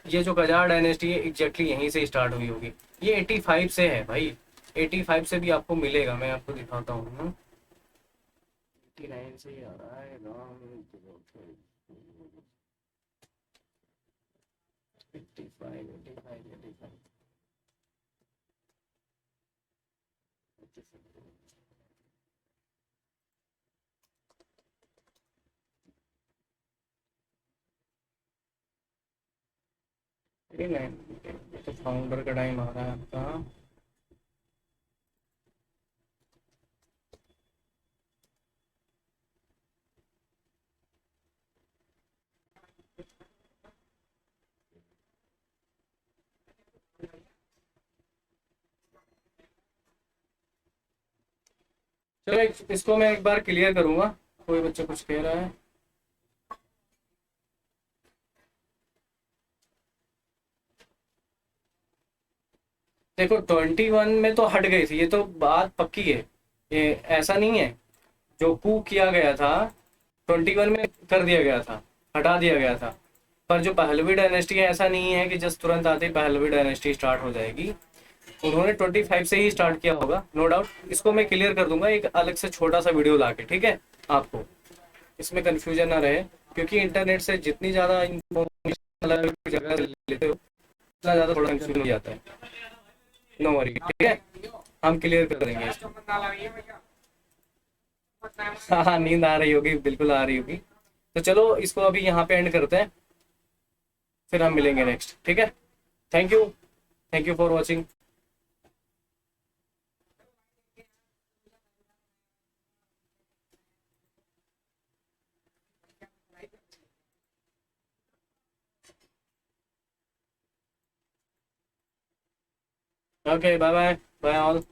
ये जो कजार डायनेस्टी है एग्जैक्टली यहीं से स्टार्ट हुई होगी, ये 85 से है भाई। 85 से भी आपको मिलेगा, मैं आपको दिखाता हूँ। 89 से ही आ रहा है राम। 85, 85, 85। ये तो फाउंडर का टाइम आ रहा है आपका। चलो इसको मैं एक बार क्लियर करूंगा। कोई बच्चा कुछ कह रहा है। देखो 21 में तो हट गई थी, ये तो बात पक्की है। ये ऐसा नहीं है, जो कू किया गया था 21 में कर दिया गया था, हटा दिया गया था। पर जो पहलवी डायनेस्टी है, ऐसा नहीं है कि जस्ट तुरंत आते ही पहलवी डायनेस्टी स्टार्ट हो जाएगी। उन्होंने 25 से ही स्टार्ट किया होगा, नो डाउट। इसको मैं क्लियर कर दूंगा एक अलग से छोटा सा वीडियो लाके, ठीक है। आपको इसमें कंफ्यूजन ना रहे, क्योंकि इंटरनेट से जितनी ज़्यादा इंफॉर्मेशन अलग अलग जगह से लेते हो उतना ज़्यादा थोड़ा कंफ्यूजन हो जाता है। नो वरी, ठीक है, हम क्लियर कर देंगे इसको। हाँ हाँ, नींद आ रही होगी, बिल्कुल आ रही होगी। तो चलो इसको अभी यहाँ पे एंड करते हैं, फिर हम मिलेंगे नेक्स्ट, ठीक है। Thank you, thank you for watching. Okay, bye bye, bye all.